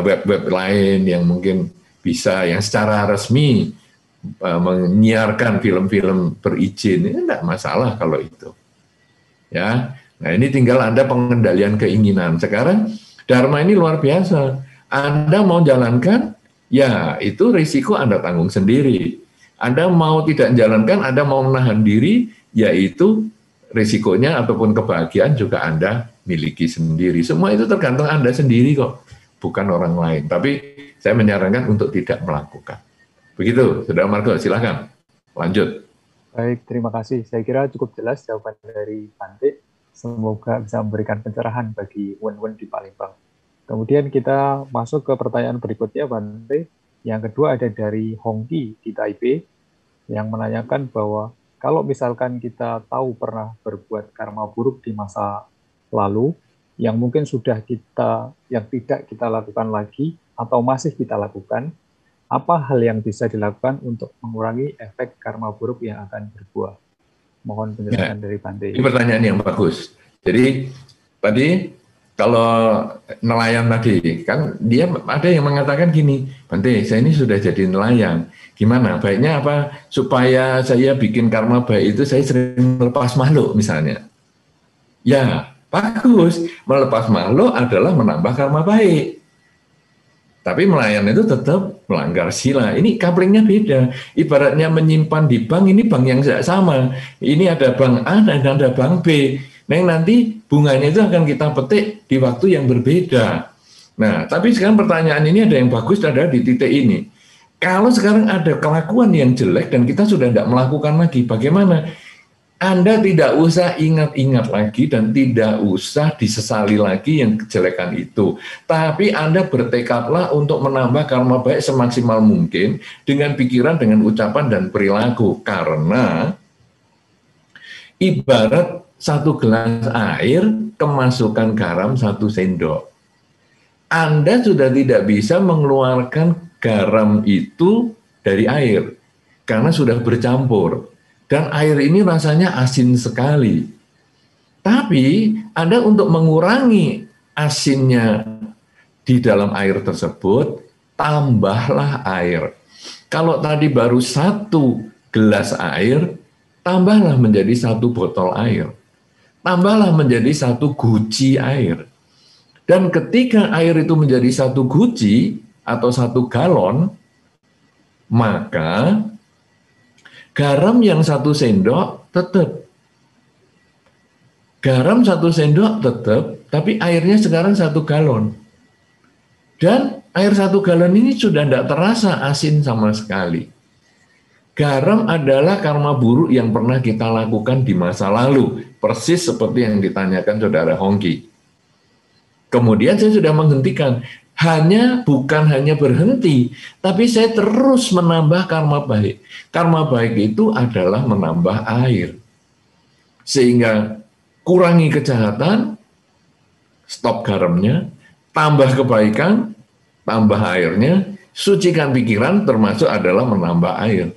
web-web lain yang mungkin bisa yang secara resmi menyiarkan film-film berizin. Ini enggak masalah kalau itu. Ya. Nah, ini tinggal Anda pengendalian keinginan. Sekarang Dharma ini luar biasa. Anda mau jalankan, ya itu risiko Anda tanggung sendiri. Anda mau tidak menjalankan, Anda mau menahan diri, yaitu risikonya ataupun kebahagiaan juga Anda miliki sendiri. Semua itu tergantung Anda sendiri kok, bukan orang lain. Tapi saya menyarankan untuk tidak melakukan. Begitu, Saudara Margo, silakan lanjut.
Baik, terima kasih. Saya kira cukup jelas jawaban dari Bante. Semoga bisa memberikan pencerahan bagi Wen-Wen di Palembang. Kemudian kita masuk ke pertanyaan berikutnya, Bante. Yang kedua ada dari Hongki di Taipei yang menanyakan bahwa kalau misalkan kita tahu pernah berbuat karma buruk di masa lalu yang mungkin sudah yang tidak kita lakukan lagi atau masih kita lakukan, apa hal yang bisa dilakukan untuk mengurangi efek karma buruk yang akan berbuah? Mohon penjelasan dari Bante.
Ini pertanyaan yang bagus. Jadi tadi kalau nelayan tadi, kan dia ada yang mengatakan gini, Bante, saya ini sudah jadi nelayan, gimana? Baiknya apa? Supaya saya bikin karma baik itu saya sering melepas makhluk misalnya. Ya, bagus. Melepas makhluk adalah menambah karma baik. Tapi nelayan itu tetap melanggar sila. Ini couplingnya beda. Ibaratnya menyimpan di bank, ini bank yang sama. Ini ada bank A dan ada bank B. Nah, nanti bunganya itu akan kita petik di waktu yang berbeda. Nah, tapi sekarang pertanyaan ini ada yang bagus, ada di titik ini. Kalau sekarang ada kelakuan yang jelek dan kita sudah tidak melakukan lagi, bagaimana? Anda tidak usah ingat-ingat lagi dan tidak usah disesali lagi yang kejelekan itu. Tapi Anda bertekadlah untuk menambah karma baik semaksimal mungkin dengan pikiran, dengan ucapan, dan perilaku. Karena ibarat satu gelas air, kemasukan garam 1 sendok. Anda sudah tidak bisa mengeluarkan garam itu dari air karena sudah bercampur dan air ini rasanya asin sekali. Tapi Anda untuk mengurangi asinnya di dalam air tersebut, tambahlah air. Kalau tadi baru 1 gelas air, tambahlah menjadi 1 botol air. Tambahlah menjadi 1 guci air. Dan ketika air itu menjadi 1 guci atau 1 galon, maka garam yang 1 sendok tetap. Garam 1 sendok tetap, tapi airnya sekarang 1 galon. Dan air 1 galon ini sudah tidak terasa asin sama sekali. Garam adalah karma buruk yang pernah kita lakukan di masa lalu, persis seperti yang ditanyakan saudara Hongki. Kemudian saya sudah menghentikan, bukan hanya berhenti, tapi saya terus menambah karma baik. Karma baik itu adalah menambah air. Sehingga kurangi kejahatan, stop garamnya, tambah kebaikan, tambah airnya, sucikan pikiran termasuk adalah menambah air.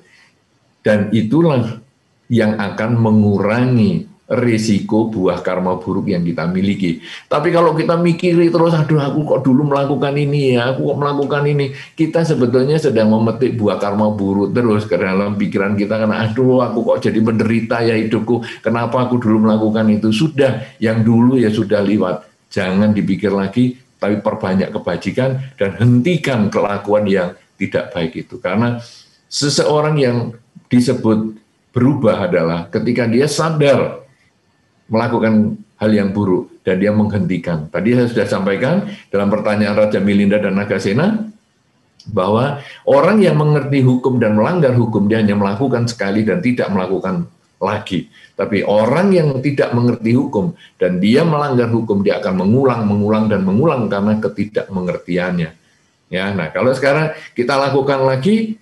Dan itulah yang akan mengurangi risiko buah karma buruk yang kita miliki. Tapi kalau kita mikiri terus, aduh aku kok dulu melakukan ini ya, aku kok melakukan ini, kita sebetulnya sedang memetik buah karma buruk terus ke dalam pikiran kita, karena aduh aku kok jadi menderita ya hidupku, kenapa aku dulu melakukan itu. Sudah, yang dulu ya sudah lewat, jangan dipikir lagi, tapi perbanyak kebajikan dan hentikan kelakuan yang tidak baik itu. Karena seseorang yang disebut berubah adalah ketika dia sadar melakukan hal yang buruk dan dia menghentikan. Tadi saya sudah sampaikan dalam pertanyaan Raja Milinda dan Nagasena bahwa orang yang mengerti hukum dan melanggar hukum dia hanya melakukan sekali dan tidak melakukan lagi. Tapi orang yang tidak mengerti hukum dan dia melanggar hukum, dia akan mengulang karena ketidakmengertiannya. Ya, nah kalau sekarang kita lakukan lagi,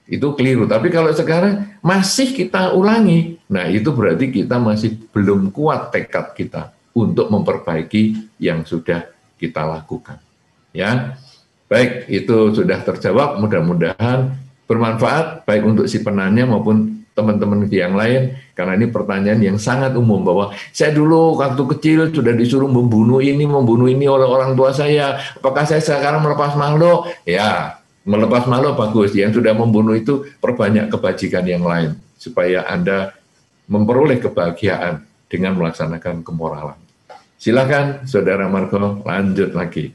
itu keliru. Tapi kalau sekarang masih kita ulangi, nah itu berarti kita masih belum kuat tekad kita untuk memperbaiki yang sudah kita lakukan. Ya, baik, itu sudah terjawab. Mudah-mudahan bermanfaat baik untuk si penanya maupun teman-teman yang lain, karena ini pertanyaan yang sangat umum bahwa saya dulu waktu kecil sudah disuruh membunuh ini oleh orang tua saya. Apakah saya sekarang melepas makhluk? Ya. Melepas makhluk bagus, yang sudah membunuh itu perbanyak kebajikan yang lain, supaya Anda memperoleh kebahagiaan dengan melaksanakan kemoralan. Silakan Saudara Marco, lanjut lagi.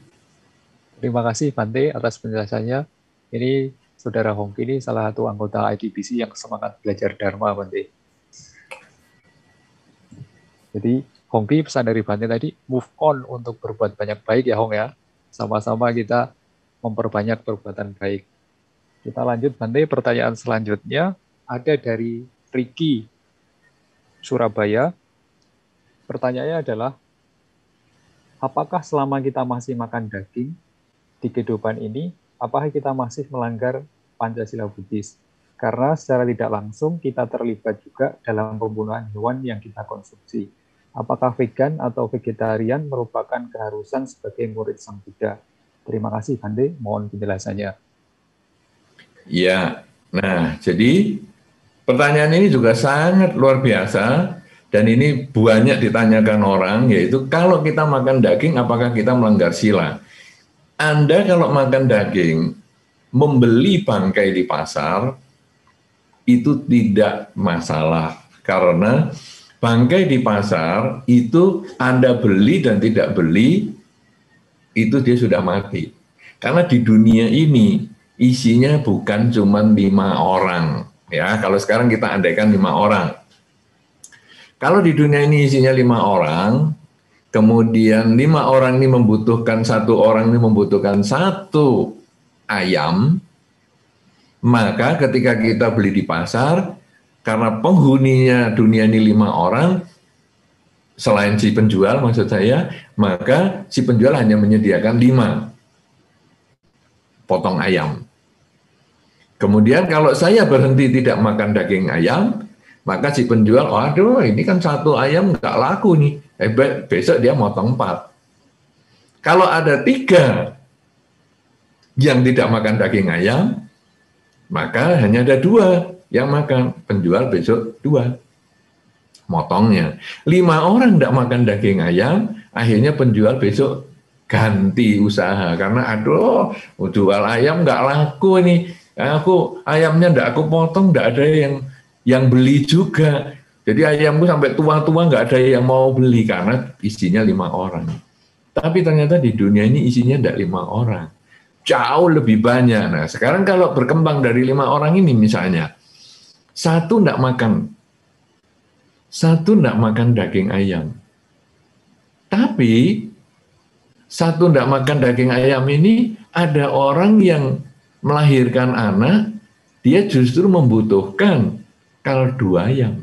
Terima kasih Bante atas penjelasannya. Ini Saudara Hongki ini salah satu anggota ITBC yang semangat belajar Dharma, Bante. Jadi Hongki pesan dari Bante tadi, move on untuk berbuat banyak baik ya Hong ya. Sama-sama kita memperbanyak perbuatan baik. Kita lanjut, Bante. Pertanyaan selanjutnya ada dari Ricky Surabaya. Pertanyaannya adalah, apakah selama kita masih makan daging di kehidupan ini, apakah kita masih melanggar Pancasila Buddhis? Karena secara tidak langsung kita terlibat juga dalam pembunuhan hewan yang kita konsumsi. Apakah vegan atau vegetarian merupakan keharusan sebagai murid Sang Buddha? Terima kasih, Bante. Mohon penjelasannya.
Ya, nah jadi pertanyaan ini juga sangat luar biasa dan ini banyak ditanyakan orang, yaitu kalau kita makan daging, apakah kita melanggar sila? Anda kalau makan daging, membeli bangkai di pasar, itu tidak masalah. Karena bangkai di pasar itu Anda beli dan tidak beli, itu dia sudah mati. Karena di dunia ini isinya bukan cuma 5 orang. Ya, kalau sekarang kita andaikan 5 orang. Kalau di dunia ini isinya 5 orang, kemudian 5 orang ini membutuhkan 1 orang ini membutuhkan 1 ayam, Maka ketika kita beli di pasar, karena penghuninya dunia ini 5 orang, selain si penjual maksud saya, maka si penjual hanya menyediakan 5 potong ayam. Kemudian kalau saya berhenti tidak makan daging ayam, maka si penjual, aduh ini kan 1 ayam nggak laku nih, besok dia motong 4. Kalau ada 3 yang tidak makan daging ayam, maka hanya ada 2 yang makan, penjual besok 2 motongnya. 5 orang tidak makan daging ayam, akhirnya penjual besok ganti usaha karena aduh jual ayam nggak laku nih, aku ayamnya nggak aku potong, nggak ada yang beli juga, jadi ayamku sampai tua-tua nggak ada yang mau beli karena isinya 5 orang. Tapi ternyata di dunia ini isinya tidak 5 orang, jauh lebih banyak. Nah sekarang kalau berkembang dari 5 orang ini misalnya, satu tidak makan daging ayam. Tapi satu tidak makan daging ayam ini ada orang yang melahirkan anak, dia justru membutuhkan kaldu ayam.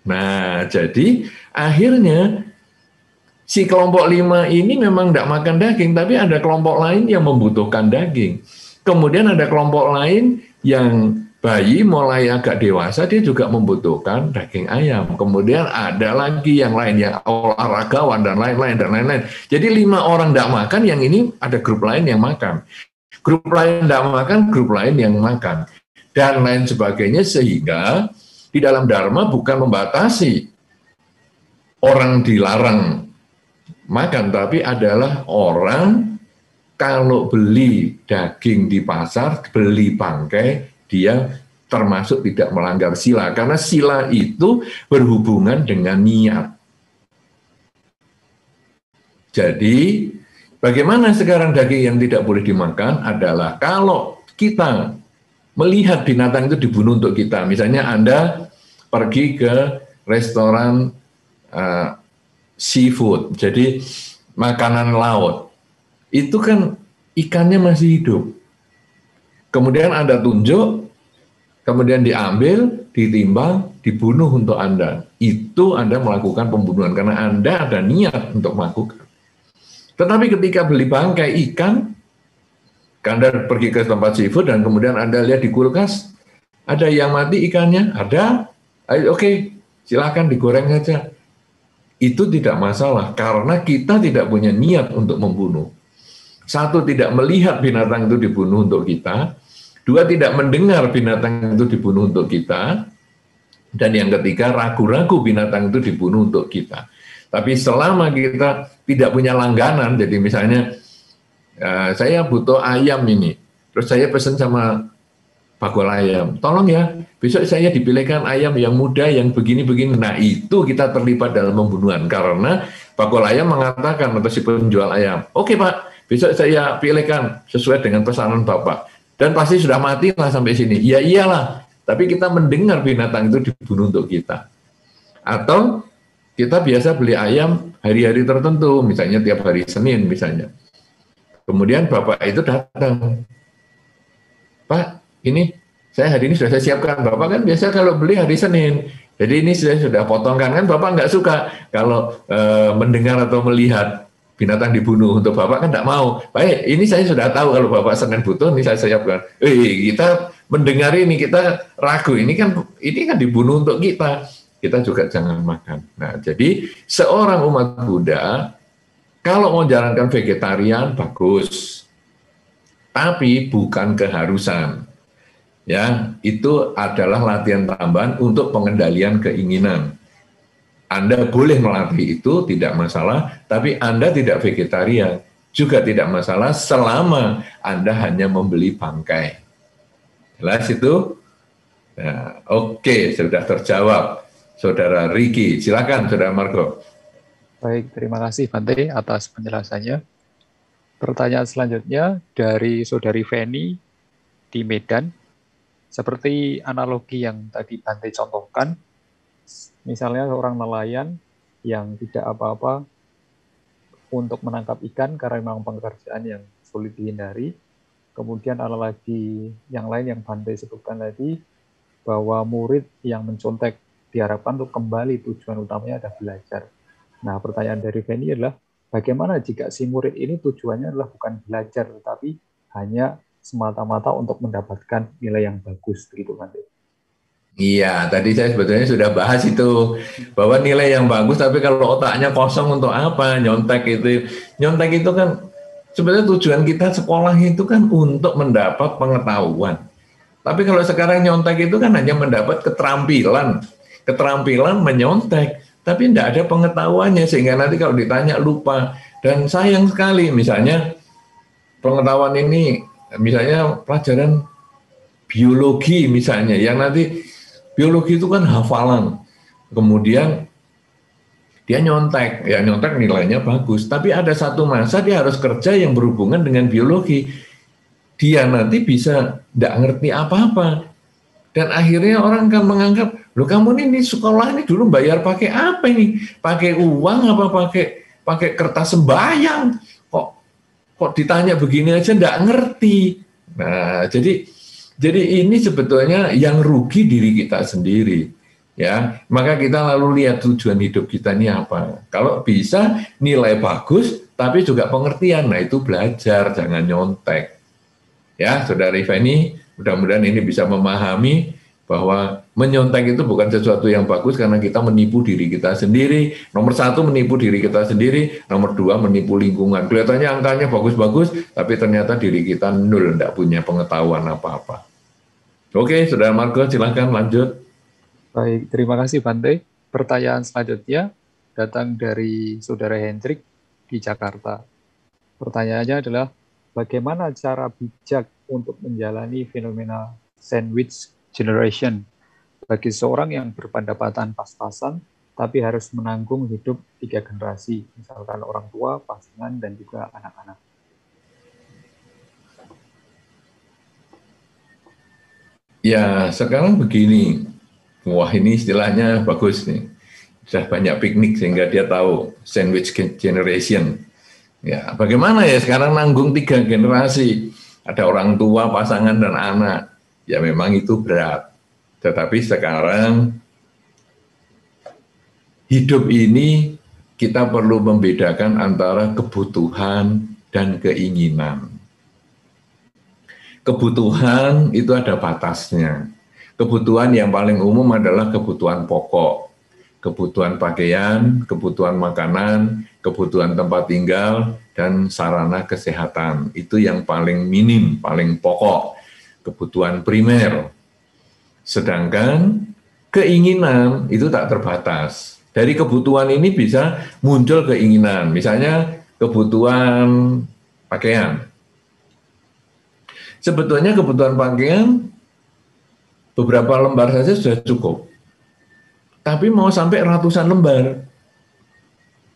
Nah, jadi akhirnya si kelompok 5 ini memang tidak makan daging, tapi ada kelompok lain yang membutuhkan daging. Kemudian ada kelompok lain yang bayi mulai agak dewasa, dia juga membutuhkan daging ayam. Kemudian ada lagi yang lain, yang olahragawan dan lain-lain. Jadi 5 orang tidak makan, yang ini ada grup lain yang makan. Grup lain tidak makan, grup lain yang makan. Dan lain sebagainya, sehingga di dalam Dharma bukan membatasi orang dilarang makan, tapi adalah orang kalau beli daging di pasar, beli bangkai, dia termasuk tidak melanggar sila, karena sila itu berhubungan dengan niat. Jadi, bagaimana sekarang daging yang tidak boleh dimakan adalah kalau kita melihat binatang itu dibunuh untuk kita. Misalnya Anda pergi ke restoran seafood, jadi makanan laut, itu kan ikannya masih hidup. Kemudian Anda tunjuk, kemudian diambil, ditimbang, dibunuh untuk Anda. Itu Anda melakukan pembunuhan karena Anda ada niat untuk melakukan. Tetapi ketika beli bangkai ikan, Anda pergi ke tempat seafood dan kemudian Anda lihat di kulkas, ada yang mati ikannya, ada, oke, silakan digoreng saja. Itu tidak masalah karena kita tidak punya niat untuk membunuh. Satu, tidak melihat binatang itu dibunuh untuk kita. 2, tidak mendengar binatang itu dibunuh untuk kita. Dan yang ketiga, ragu-ragu binatang itu dibunuh untuk kita. Tapi selama kita tidak punya langganan, jadi misalnya saya butuh ayam ini, terus saya pesan sama bakul ayam, tolong ya, besok saya dipilihkan ayam yang muda, yang begini-begini. Nah itu kita terlibat dalam pembunuhan, karena bakul ayam mengatakan, atau si penjual ayam, oke Pak, besok saya pilihkan sesuai dengan pesanan Bapak. Dan pasti sudah mati lah sampai sini. Ya iyalah, tapi kita mendengar binatang itu dibunuh untuk kita. Atau kita biasa beli ayam hari-hari tertentu, misalnya tiap hari Senin misalnya. Kemudian Bapak itu datang, Pak, ini saya hari ini sudah saya siapkan. Bapak kan biasa kalau beli hari Senin, jadi ini sudah potongkan. Kan Bapak nggak suka kalau mendengar atau melihat binatang dibunuh untuk Bapak, kan tidak mau. Baik, ini saya sudah tahu kalau Bapak Senin butuh, ini saya siapkan. Kita mendengar ini, kita ragu, ini kan dibunuh untuk kita juga jangan makan. Nah, jadi seorang umat Buddha kalau mau jalankan vegetarian bagus, tapi bukan keharusan. Ya, itu adalah latihan tambahan untuk pengendalian keinginan. Anda boleh melatih itu, tidak masalah, tapi Anda tidak vegetarian, juga tidak masalah selama Anda hanya membeli bangkai. Jelas itu? Nah, oke, sudah terjawab. Saudara Riki, silakan Saudara Margo.
Baik, terima kasih Bante atas penjelasannya. Pertanyaan selanjutnya dari Saudari Feni di Medan. Seperti analogi yang tadi Bante contohkan, misalnya seorang nelayan yang tidak apa-apa untuk menangkap ikan karena memang pekerjaan yang sulit dihindari, Kemudian ada lagi yang lain yang Bante sebutkan tadi, bahwa murid yang mencontek diharapkan untuk kembali tujuan utamanya adalah belajar. Nah, pertanyaan dari Feni adalah, bagaimana jika si murid ini tujuannya adalah bukan belajar, tetapi hanya semata-mata untuk mendapatkan nilai yang bagus, begitu Bante?
Iya, tadi saya sebetulnya sudah bahas itu, bahwa nilai yang bagus, tapi kalau otaknya kosong untuk apa? Nyontek itu. Nyontek itu kan, sebenarnya tujuan kita sekolah itu kan untuk mendapat pengetahuan. Tapi kalau sekarang nyontek itu kan hanya mendapat keterampilan menyontek, tapi tidak ada pengetahuannya, sehingga nanti kalau ditanya lupa. Dan sayang sekali, misalnya pengetahuan ini, misalnya pelajaran biologi misalnya, yang nanti biologi itu kan hafalan, kemudian dia nyontek, ya nyontek nilainya bagus, tapi ada satu masa dia harus kerja yang berhubungan dengan biologi, dia nanti bisa tidak ngerti apa-apa, dan akhirnya orang kan menganggap, loh kamu ini sekolah ini dulu bayar pakai apa ini, pakai uang apa pakai kertas sembayang, kok ditanya begini aja tidak ngerti. Nah, jadi ini sebetulnya yang rugi diri kita sendiri, ya. Maka kita lalu lihat tujuan hidup kita ini apa. Kalau bisa nilai bagus, tapi juga pengertian. Nah itu belajar, jangan nyontek. Ya, Saudara Feni, mudah-mudahan ini bisa memahami bahwa menyontek itu bukan sesuatu yang bagus karena kita menipu diri kita sendiri. Nomor satu, menipu diri kita sendiri. Nomor dua, menipu lingkungan. Kelihatannya angkanya bagus-bagus, tapi ternyata diri kita nol, tidak punya pengetahuan apa-apa. Oke, Saudara Marco, silahkan lanjut.
Baik, terima kasih Bante. Pertanyaan selanjutnya datang dari Saudara Hendrik di Jakarta. Pertanyaannya adalah, bagaimana cara bijak untuk menjalani fenomena sandwich generation bagi seorang yang berpendapatan pas-pasan, tapi harus menanggung hidup 3 generasi, misalkan orang tua, pasangan, dan juga anak-anak.
Ya, sekarang begini. Wah, ini istilahnya bagus nih. Sudah banyak piknik sehingga dia tahu sandwich generation. Ya, bagaimana ya sekarang nanggung 3 generasi? Ada orang tua, pasangan, dan anak. Ya memang itu berat. Tetapi sekarang hidup ini kita perlu membedakan antara kebutuhan dan keinginan. Kebutuhan itu ada batasnya. Kebutuhan yang paling umum adalah kebutuhan pokok. Kebutuhan pakaian, kebutuhan makanan, kebutuhan tempat tinggal, dan sarana kesehatan. Itu yang paling minim, paling pokok. Kebutuhan primer. Sedangkan keinginan itu tak terbatas. Dari kebutuhan ini bisa muncul keinginan. Misalnya kebutuhan pakaian. Sebetulnya kebutuhan pakaian beberapa lembar saja sudah cukup. Tapi mau sampai ratusan lembar.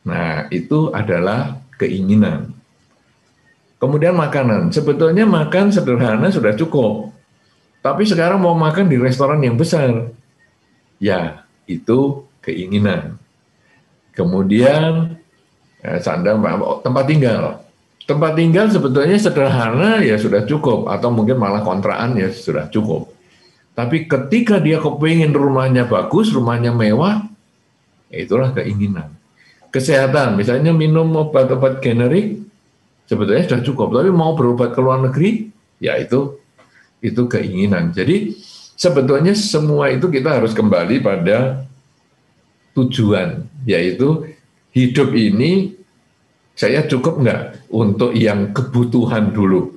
Nah, itu adalah keinginan. Kemudian makanan. Sebetulnya makan sederhana sudah cukup. Tapi sekarang mau makan di restoran yang besar. Ya, itu keinginan. Kemudian tempat tinggal. Tempat tinggal sebetulnya sederhana ya sudah cukup, atau mungkin malah kontrakan ya sudah cukup. Tapi ketika dia kepingin rumahnya bagus, rumahnya mewah, itulah keinginan. Kesehatan, misalnya minum obat-obat generik, sebetulnya sudah cukup. Tapi mau berobat ke luar negeri, ya itu keinginan. Jadi sebetulnya semua itu kita harus kembali pada tujuan, yaitu hidup ini saya cukup nggak untuk yang kebutuhan dulu.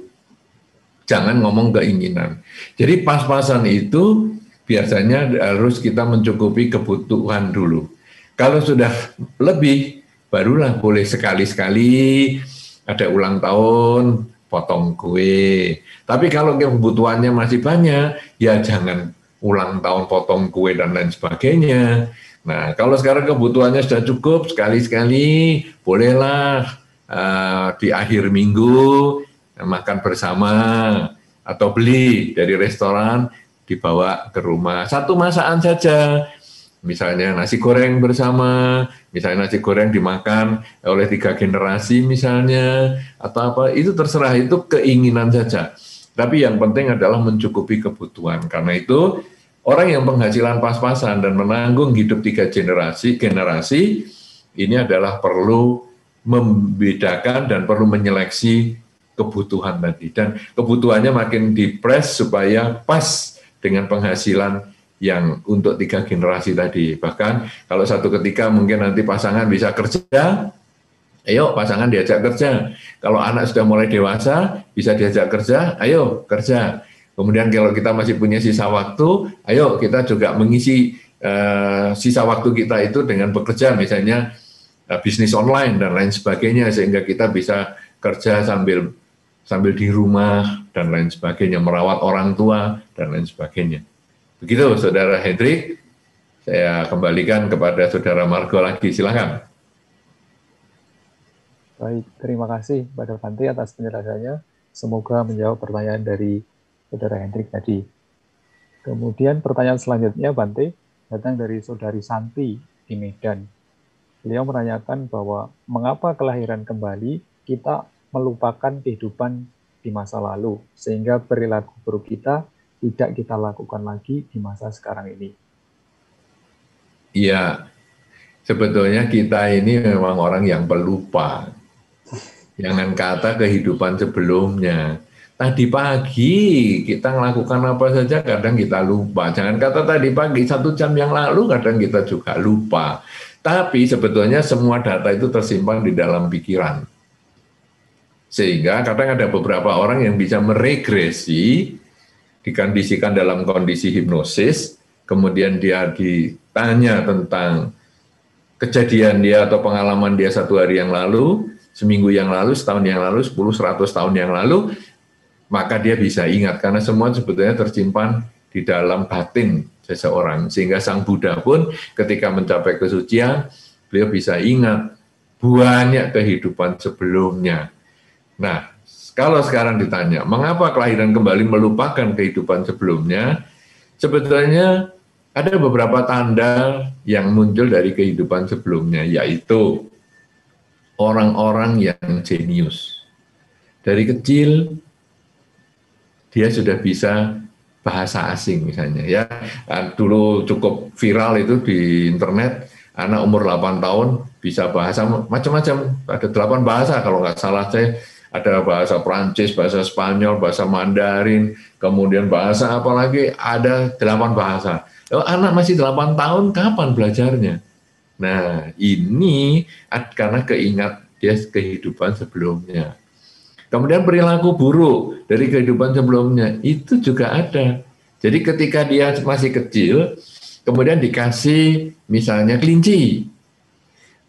Jangan ngomong keinginan. Jadi pas-pasan itu biasanya harus kita mencukupi kebutuhan dulu. Kalau sudah lebih, barulah boleh sekali-sekali ada ulang tahun, potong kue. Tapi kalau kebutuhannya masih banyak, ya jangan ulang tahun, potong kue, dan lain sebagainya. Nah, kalau sekarang kebutuhannya sudah cukup, sekali-sekali bolehlah di akhir minggu makan bersama atau beli dari restoran dibawa ke rumah. Satu masakan saja. misalnya nasi goreng bersama, misalnya nasi goreng dimakan oleh 3 generasi misalnya, atau apa, itu terserah, itu keinginan saja. Tapi yang penting adalah mencukupi kebutuhan. Karena itu orang yang penghasilan pas-pasan dan menanggung hidup 3 generasi ini adalah perlu membedakan dan perlu menyeleksi kebutuhan tadi. Dan kebutuhannya makin dipres supaya pas dengan penghasilan yang untuk 3 generasi tadi. Bahkan kalau satu ketika mungkin nanti pasangan bisa kerja, ayo pasangan diajak kerja. Kalau anak sudah mulai dewasa, bisa diajak kerja, ayo kerja. Kemudian kalau kita masih punya sisa waktu, ayo kita juga mengisi sisa waktu kita itu dengan bekerja, misalnya bisnis online dan lain sebagainya, sehingga kita bisa kerja sambil di rumah dan lain sebagainya, merawat orang tua dan lain sebagainya. Begitu, Saudara Hendrik. Saya kembalikan kepada Saudara Margo lagi, silakan.
Baik, terima kasih pada Bante atas penjelasannya. Semoga menjawab pertanyaan dari Saudara Hendrik tadi. Kemudian pertanyaan selanjutnya, Bante, datang dari Saudari Santi di Medan. Beliau menanyakan bahwa mengapa kelahiran kembali kita melupakan kehidupan di masa lalu, sehingga perilaku buruk kita tidak kita lakukan lagi di masa sekarang ini.
Iya, sebetulnya kita ini memang orang yang pelupa. Jangan kata kehidupan sebelumnya. Tadi pagi kita melakukan apa saja kadang kita lupa. Jangan kata tadi pagi, 1 jam yang lalu kadang kita juga lupa. Tapi sebetulnya semua data itu tersimpan di dalam pikiran. Sehingga kadang ada beberapa orang yang bisa meregresi, dikondisikan dalam kondisi hipnosis, kemudian dia ditanya tentang kejadian dia atau pengalaman dia 1 hari yang lalu, seminggu yang lalu, setahun yang lalu, 10, 100 tahun yang lalu, maka dia bisa ingat, karena semua sebetulnya tersimpan di dalam batin seseorang. Sehingga Sang Buddha pun ketika mencapai kesucian, beliau bisa ingat banyak kehidupan sebelumnya. Nah, kalau sekarang ditanya, mengapa kelahiran kembali melupakan kehidupan sebelumnya? Sebetulnya ada beberapa tanda yang muncul dari kehidupan sebelumnya, yaitu orang-orang yang jenius. Dari kecil, dia sudah bisa bahasa asing misalnya. Ya, dulu cukup viral itu di internet, anak umur 8 tahun bisa bahasa macam-macam, ada 8 bahasa kalau nggak salah saya. Ada bahasa Prancis, bahasa Spanyol, bahasa Mandarin, kemudian bahasa apa lagi, ada 8 bahasa. Anak masih 8 tahun, kapan belajarnya? Nah, ini karena keingat dia kehidupan sebelumnya. Kemudian perilaku buruk dari kehidupan sebelumnya, itu juga ada. Jadi ketika dia masih kecil, kemudian dikasih misalnya kelinci.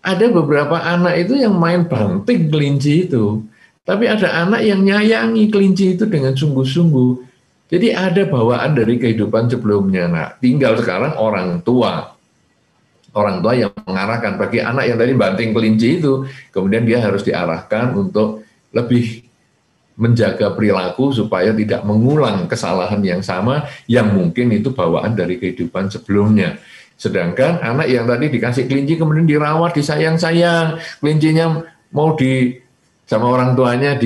Ada beberapa anak itu yang main banting kelinci itu. Tapi ada anak yang nyayangi kelinci itu dengan sungguh-sungguh. Jadi ada bawaan dari kehidupan sebelumnya. Nah, tinggal sekarang orang tua yang mengarahkan. Bagi anak yang tadi banting kelinci itu, kemudian dia harus diarahkan untuk lebih menjaga perilaku supaya tidak mengulang kesalahan yang sama yang mungkin itu bawaan dari kehidupan sebelumnya. Sedangkan anak yang tadi dikasih kelinci kemudian dirawat, disayang-sayang, kelincinya mau sama orang tuanya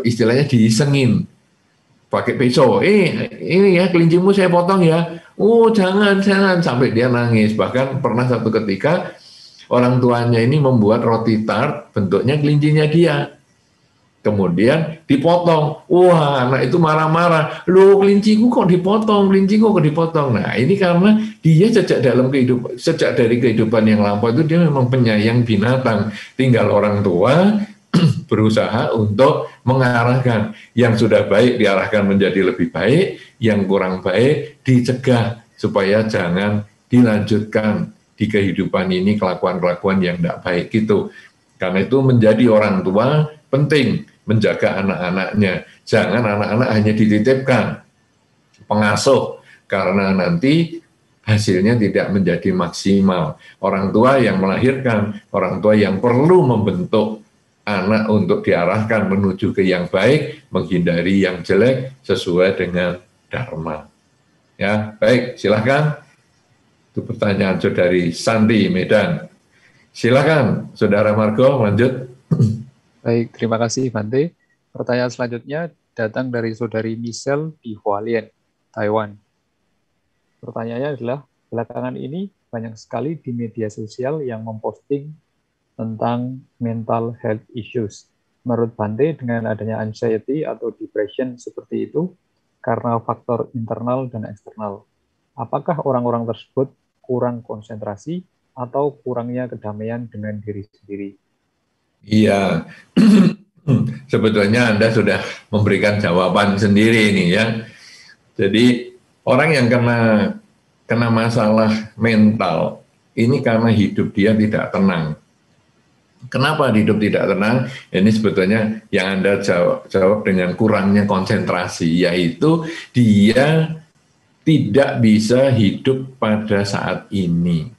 istilahnya diisengin pakai pisau, ini ya kelincimu saya potong ya, jangan sampai dia nangis. Bahkan pernah satu ketika orang tuanya ini membuat roti tart bentuknya kelincinya dia, kemudian dipotong. Wah, anak itu marah-marah, loh kelinciku kok dipotong. Nah, ini karena dia sejak dari kehidupan yang lampau itu dia memang penyayang binatang. Tinggal orang tua berusaha untuk mengarahkan yang sudah baik diarahkan menjadi lebih baik, yang kurang baik dicegah supaya jangan dilanjutkan di kehidupan ini kelakuan-kelakuan yang tidak baik gitu. Karena itu menjadi orang tua penting menjaga anak-anaknya. Jangan anak-anak hanya dititipkan pengasuh, karena nanti hasilnya tidak menjadi maksimal. Orang tua yang melahirkan, orang tua yang perlu membentuk anak untuk diarahkan menuju ke yang baik, menghindari yang jelek sesuai dengan dharma. Ya, baik, silakan. Itu pertanyaan Saudari Santi Medan. Silakan, Saudara Margo, lanjut.
Baik, terima kasih Bante. Pertanyaan selanjutnya datang dari Saudari Michelle di Hualien, Taiwan. Pertanyaannya adalah, belakangan ini banyak sekali di media sosial yang memposting tentang mental health issues. Menurut Bante, dengan adanya anxiety atau depression seperti itu, karena faktor internal dan eksternal, apakah orang-orang tersebut kurang konsentrasi atau kurangnya kedamaian dengan diri sendiri?
Iya, sebetulnya Anda sudah memberikan jawaban sendiri ini ya. Jadi orang yang kena masalah mental ini karena hidup dia tidak tenang. Kenapa hidup tidak tenang? Ini sebetulnya yang Anda jawab dengan kurangnya konsentrasi, yaitu dia tidak bisa hidup pada saat ini.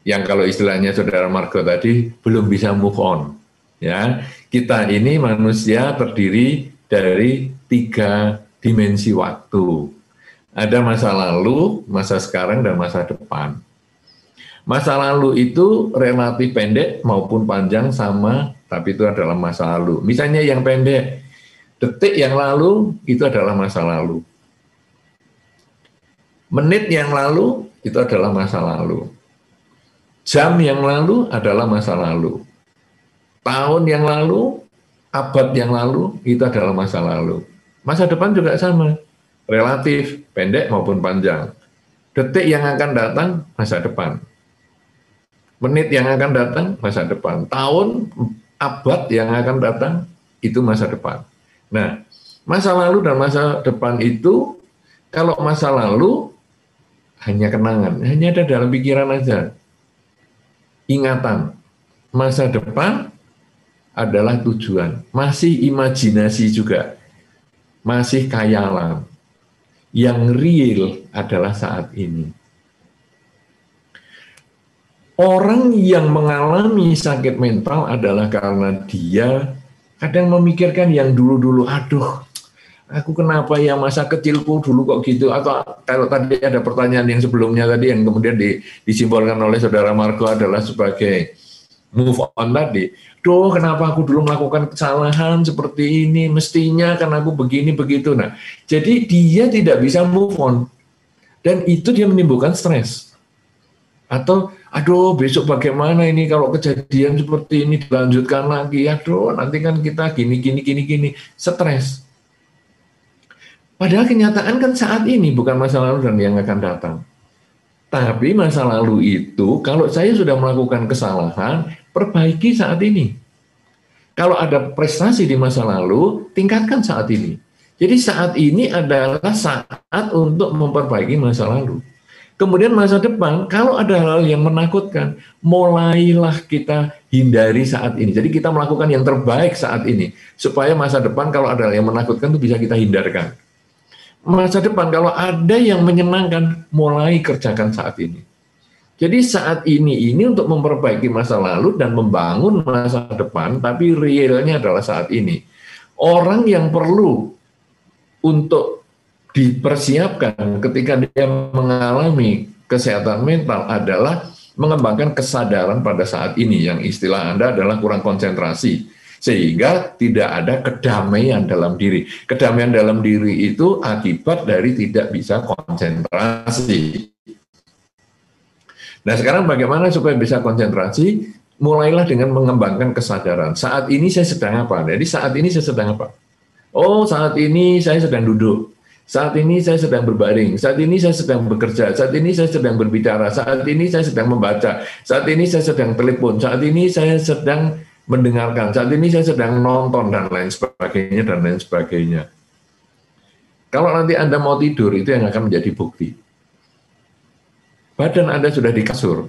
Yang kalau istilahnya Saudara Margo tadi, belum bisa move on. Ya, kita ini manusia terdiri dari 3 dimensi waktu. Ada masa lalu, masa sekarang, dan masa depan. Masa lalu itu relatif pendek maupun panjang sama, tapi itu adalah masa lalu. Misalnya yang pendek, detik yang lalu itu adalah masa lalu. Menit yang lalu itu adalah masa lalu. Jam yang lalu adalah masa lalu. Tahun yang lalu, abad yang lalu itu adalah masa lalu. Masa depan juga sama, relatif pendek maupun panjang. Detik yang akan datang, masa depan. Menit yang akan datang, masa depan. Tahun, abad yang akan datang, itu masa depan. Nah, masa lalu dan masa depan itu, kalau masa lalu hanya kenangan, hanya ada dalam pikiran aja, ingatan. Masa depan adalah tujuan, masih imajinasi juga, masih khayalan. Yang real adalah saat ini. Orang yang mengalami sakit mental adalah karena dia kadang memikirkan yang dulu-dulu, aduh, aku kenapa ya masa kecilku dulu kok gitu, atau kalau tadi ada pertanyaan yang sebelumnya tadi yang kemudian disimbolkan oleh Saudara Margo adalah sebagai move on tadi. Duh, kenapa aku dulu melakukan kesalahan seperti ini, mestinya kan aku begini begitu. Nah, jadi dia tidak bisa move on dan itu dia menimbulkan stres. Atau aduh besok bagaimana ini kalau kejadian seperti ini dilanjutkan lagi, aduh nanti kan kita gini, stres. Padahal kenyataan kan saat ini, bukan masa lalu dan yang akan datang. Tapi masa lalu itu, kalau saya sudah melakukan kesalahan, perbaiki saat ini. Kalau ada prestasi di masa lalu, tingkatkan saat ini. Jadi saat ini adalah saat untuk memperbaiki masa lalu. Kemudian masa depan, kalau ada hal yang menakutkan, mulailah kita hindari saat ini. Jadi kita melakukan yang terbaik saat ini, supaya masa depan kalau ada hal yang menakutkan itu bisa kita hindarkan. Masa depan kalau ada yang menyenangkan, mulai kerjakan saat ini. Jadi saat ini untuk memperbaiki masa lalu dan membangun masa depan, tapi realnya adalah saat ini. Orang yang perlu untuk dipersiapkan ketika dia mengalami kesehatan mental adalah mengembangkan kesadaran pada saat ini, yang istilah Anda adalah kurang konsentrasi, sehingga tidak ada kedamaian dalam diri. Kedamaian dalam diri itu akibat dari tidak bisa konsentrasi. Nah, sekarang bagaimana supaya bisa konsentrasi? Mulailah dengan mengembangkan kesadaran. Saat ini saya sedang apa? Jadi saat ini saya sedang apa? Oh, saat ini saya sedang duduk. Saat ini saya sedang berbaring, saat ini saya sedang bekerja, saat ini saya sedang berbicara, saat ini saya sedang membaca, saat ini saya sedang telepon, saat ini saya sedang mendengarkan, saat ini saya sedang nonton, dan lain sebagainya. Kalau nanti Anda mau tidur, itu yang akan menjadi bukti. Badan Anda sudah di kasur,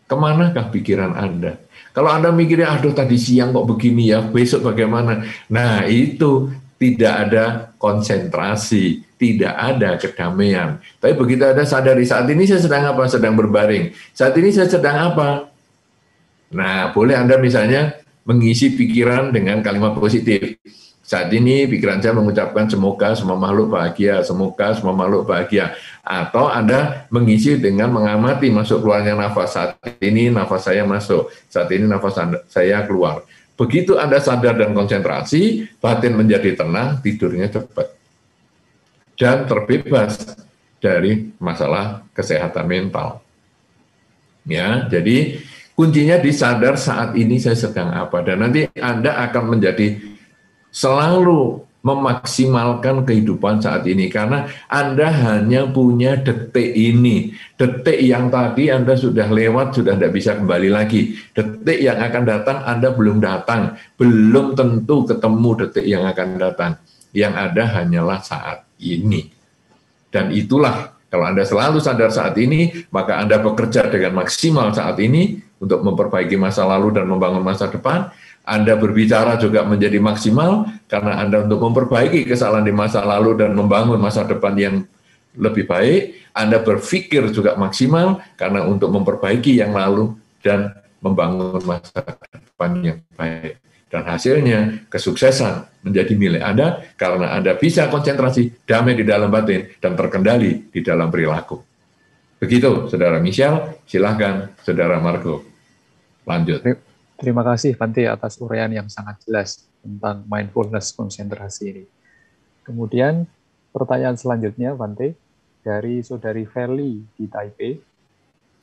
kemanakah pikiran Anda? Kalau Anda mikirnya, aduh tadi siang kok begini ya, besok bagaimana? Nah, itu tidak ada konsentrasi, tidak ada kedamaian. Tapi begitu ada sadari, saat ini saya sedang apa? Sedang berbaring. Saat ini saya sedang apa? Nah, boleh Anda misalnya mengisi pikiran dengan kalimat positif. Saat ini pikiran saya mengucapkan semoga semua makhluk bahagia, semoga semua makhluk bahagia. Atau Anda mengisi dengan mengamati masuk keluarnya nafas. Saat ini nafas saya masuk, saat ini nafas saya keluar. Begitu Anda sadar dan konsentrasi, batin menjadi tenang, tidurnya cepat. Dan terbebas dari masalah kesehatan mental. Ya, jadi kuncinya disadar saat ini saya sedang apa. Dan nanti Anda akan menjadi selalu memaksimalkan kehidupan saat ini karena Anda hanya punya detik ini. Detik yang tadi Anda sudah lewat, sudah tidak bisa kembali lagi. Detik yang akan datang Anda belum datang, belum tentu ketemu detik yang akan datang. Yang ada hanyalah saat ini. Dan itulah kalau Anda selalu sadar saat ini, maka Anda bekerja dengan maksimal saat ini untuk memperbaiki masa lalu dan membangun masa depan. Anda berbicara juga menjadi maksimal karena Anda untuk memperbaiki kesalahan di masa lalu dan membangun masa depan yang lebih baik. Anda berpikir juga maksimal karena untuk memperbaiki yang lalu dan membangun masa depan yang baik. Dan hasilnya kesuksesan menjadi milik Anda karena Anda bisa konsentrasi, damai di dalam batin, dan terkendali di dalam perilaku. Begitu, Saudara Michelle. Silahkan, Saudara Marco. Lanjut.
Terima kasih, Bante, atas uraian yang sangat jelas tentang mindfulness konsentrasi ini. Kemudian, pertanyaan selanjutnya, Bante, dari Saudari Feli di Taipei.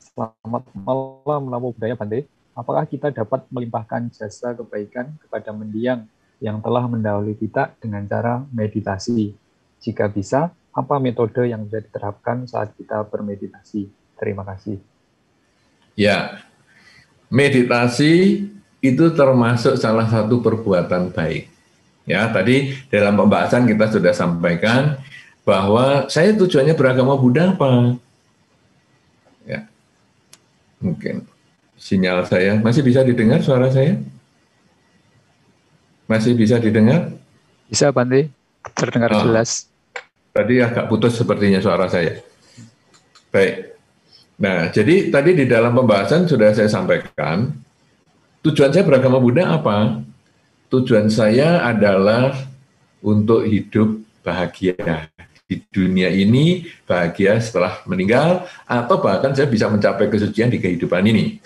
Selamat malam, Namo Buddhaya, Bante. Apakah kita dapat melimpahkan jasa kebaikan kepada mendiang yang telah mendahului kita dengan cara meditasi? Jika bisa, apa metode yang bisa diterapkan saat kita bermeditasi? Terima kasih.
Ya, meditasi itu termasuk salah satu perbuatan baik. Ya, tadi dalam pembahasan kita sudah sampaikan bahwa saya tujuannya beragama Buddha apa? Ya, mungkin sinyal saya masih bisa didengar suara saya? Masih bisa didengar?
Bisa, Bante. Terdengar jelas.
Tadi agak putus sepertinya suara saya. Baik. Nah, jadi tadi di dalam pembahasan sudah saya sampaikan, tujuan saya beragama Buddha apa? Tujuan saya adalah untuk hidup bahagia di dunia ini, bahagia setelah meninggal, atau bahkan saya bisa mencapai kesucian di kehidupan ini.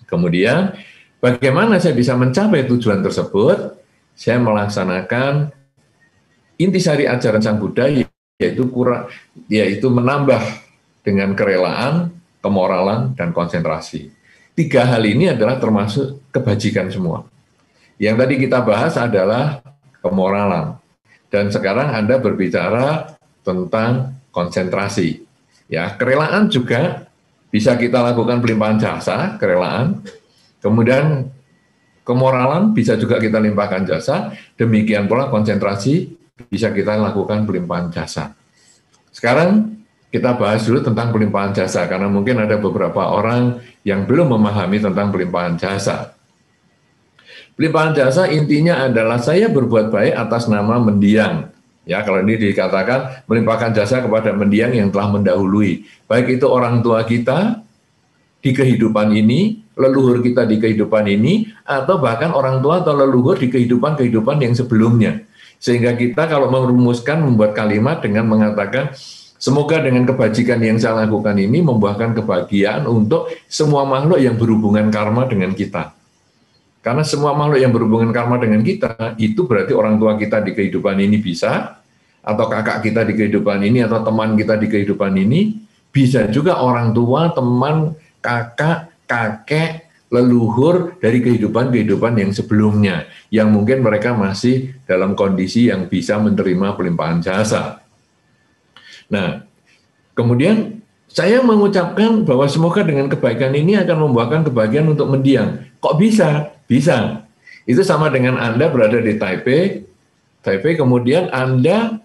Kemudian, bagaimana saya bisa mencapai tujuan tersebut? Saya melaksanakan intisari ajaran Sang Buddha, yaitu menambah dengan kerelaan, kemoralan, dan konsentrasi. 3 hal ini adalah termasuk kebajikan semua. Yang tadi kita bahas adalah kemoralan. Dan sekarang Anda berbicara tentang konsentrasi. Ya, kerelaan juga bisa kita lakukan pelimpahan jasa, kerelaan. Kemudian kemoralan bisa juga kita limpahkan jasa. Demikian pula konsentrasi bisa kita lakukan pelimpahan jasa. Sekarang kita bahas dulu tentang pelimpahan jasa, karena mungkin ada beberapa orang yang belum memahami tentang pelimpahan jasa. Pelimpahan jasa intinya adalah saya berbuat baik atas nama mendiang. Ya, kalau ini dikatakan melimpahkan jasa kepada mendiang yang telah mendahului. Baik itu orang tua kita di kehidupan ini, leluhur kita di kehidupan ini, atau bahkan orang tua atau leluhur di kehidupan-kehidupan yang sebelumnya. Sehingga kita kalau merumuskan, membuat kalimat dengan mengatakan, semoga dengan kebajikan yang saya lakukan ini membuahkan kebahagiaan untuk semua makhluk yang berhubungan karma dengan kita. Karena semua makhluk yang berhubungan karma dengan kita, itu berarti orang tua kita di kehidupan ini bisa, atau kakak kita di kehidupan ini, atau teman kita di kehidupan ini, bisa juga orang tua, teman, kakak, kakek, leluhur dari kehidupan-kehidupan yang sebelumnya, yang mungkin mereka masih dalam kondisi yang bisa menerima pelimpahan jasa. Nah, kemudian saya mengucapkan bahwa semoga dengan kebaikan ini akan membuahkan kebahagiaan untuk mendiang. Kok bisa? Bisa. Itu sama dengan Anda berada di Taipei, kemudian Anda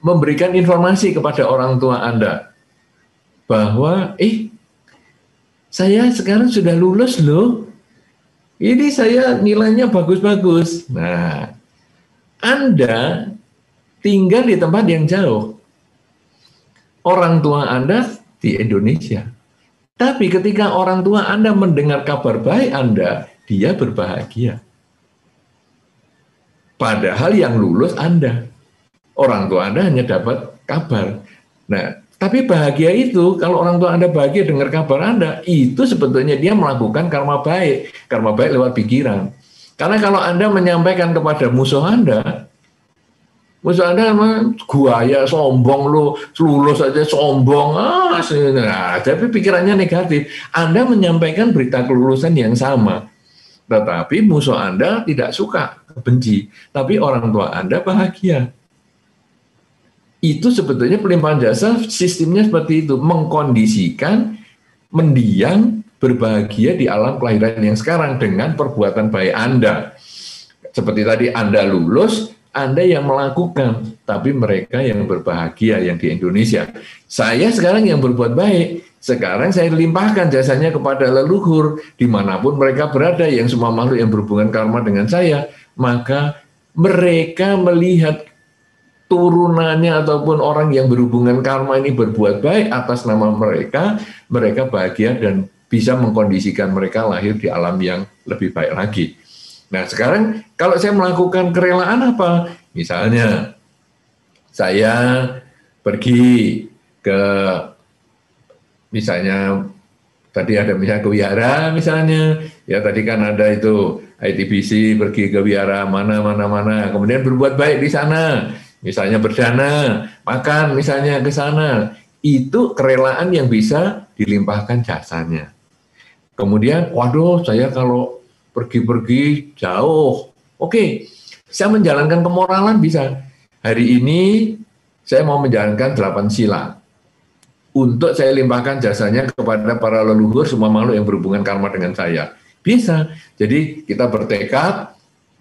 memberikan informasi kepada orang tua Anda bahwa, saya sekarang sudah lulus loh, ini saya nilainya bagus-bagus. Nah, Anda tinggal di tempat yang jauh. Orang tua Anda di Indonesia. Tapi ketika orang tua Anda mendengar kabar baik Anda, dia berbahagia. Padahal yang lulus Anda. Orang tua Anda hanya dapat kabar. Nah, tapi bahagia itu, kalau orang tua Anda bahagia dengar kabar Anda, itu sebetulnya dia melakukan karma baik. Karma baik lewat pikiran. Karena kalau Anda menyampaikan kepada musuh Anda guaya, sombong lo, lulus aja sombong, nah, tapi pikirannya negatif. Anda menyampaikan berita kelulusan yang sama, tetapi musuh Anda tidak suka, benci, tapi orang tua Anda bahagia. Itu sebetulnya pelimpahan jasa sistemnya seperti itu, mengkondisikan mendiang berbahagia di alam kelahiran yang sekarang dengan perbuatan baik Anda. Seperti tadi Anda lulus, Anda yang melakukan, tapi mereka yang berbahagia yang di Indonesia. Saya sekarang yang berbuat baik, sekarang saya limpahkan jasanya kepada leluhur, dimanapun mereka berada, yang semua makhluk yang berhubungan karma dengan saya, maka mereka melihat turunannya ataupun orang yang berhubungan karma ini berbuat baik atas nama mereka, mereka bahagia dan bisa mengkondisikan mereka lahir di alam yang lebih baik lagi. Nah sekarang kalau saya melakukan kerelaan apa? Misalnya saya pergi ke, misalnya tadi ada misalnya ke wihara misalnya, ya tadi kan ada itu ITBC pergi ke wihara mana, kemudian berbuat baik di sana, misalnya berdana, makan misalnya ke sana, itu kerelaan yang bisa dilimpahkan jasanya. Kemudian, waduh saya kalau pergi-pergi jauh, oke, saya menjalankan kemoralan bisa. Hari ini saya mau menjalankan 8 sila. Untuk saya limpahkan jasanya kepada para leluhur semua makhluk yang berhubungan karma dengan saya. Bisa. Jadi kita bertekad,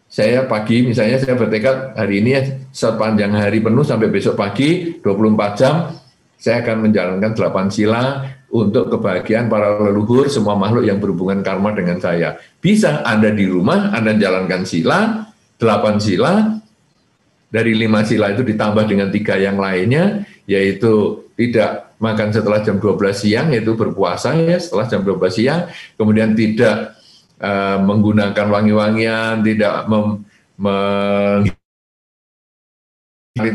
saya pagi misalnya saya bertekad hari ini sepanjang hari penuh sampai besok pagi 24 jam saya akan menjalankan 8 sila untuk kebahagiaan para leluhur semua makhluk yang berhubungan karma dengan saya. Bisa Anda di rumah, Anda jalankan sila, 8 sila, dari 5 sila itu ditambah dengan 3 yang lainnya, yaitu tidak makan setelah jam 12 siang, yaitu berpuasa ya setelah jam 12 siang, kemudian tidak menggunakan wangi-wangian, tidak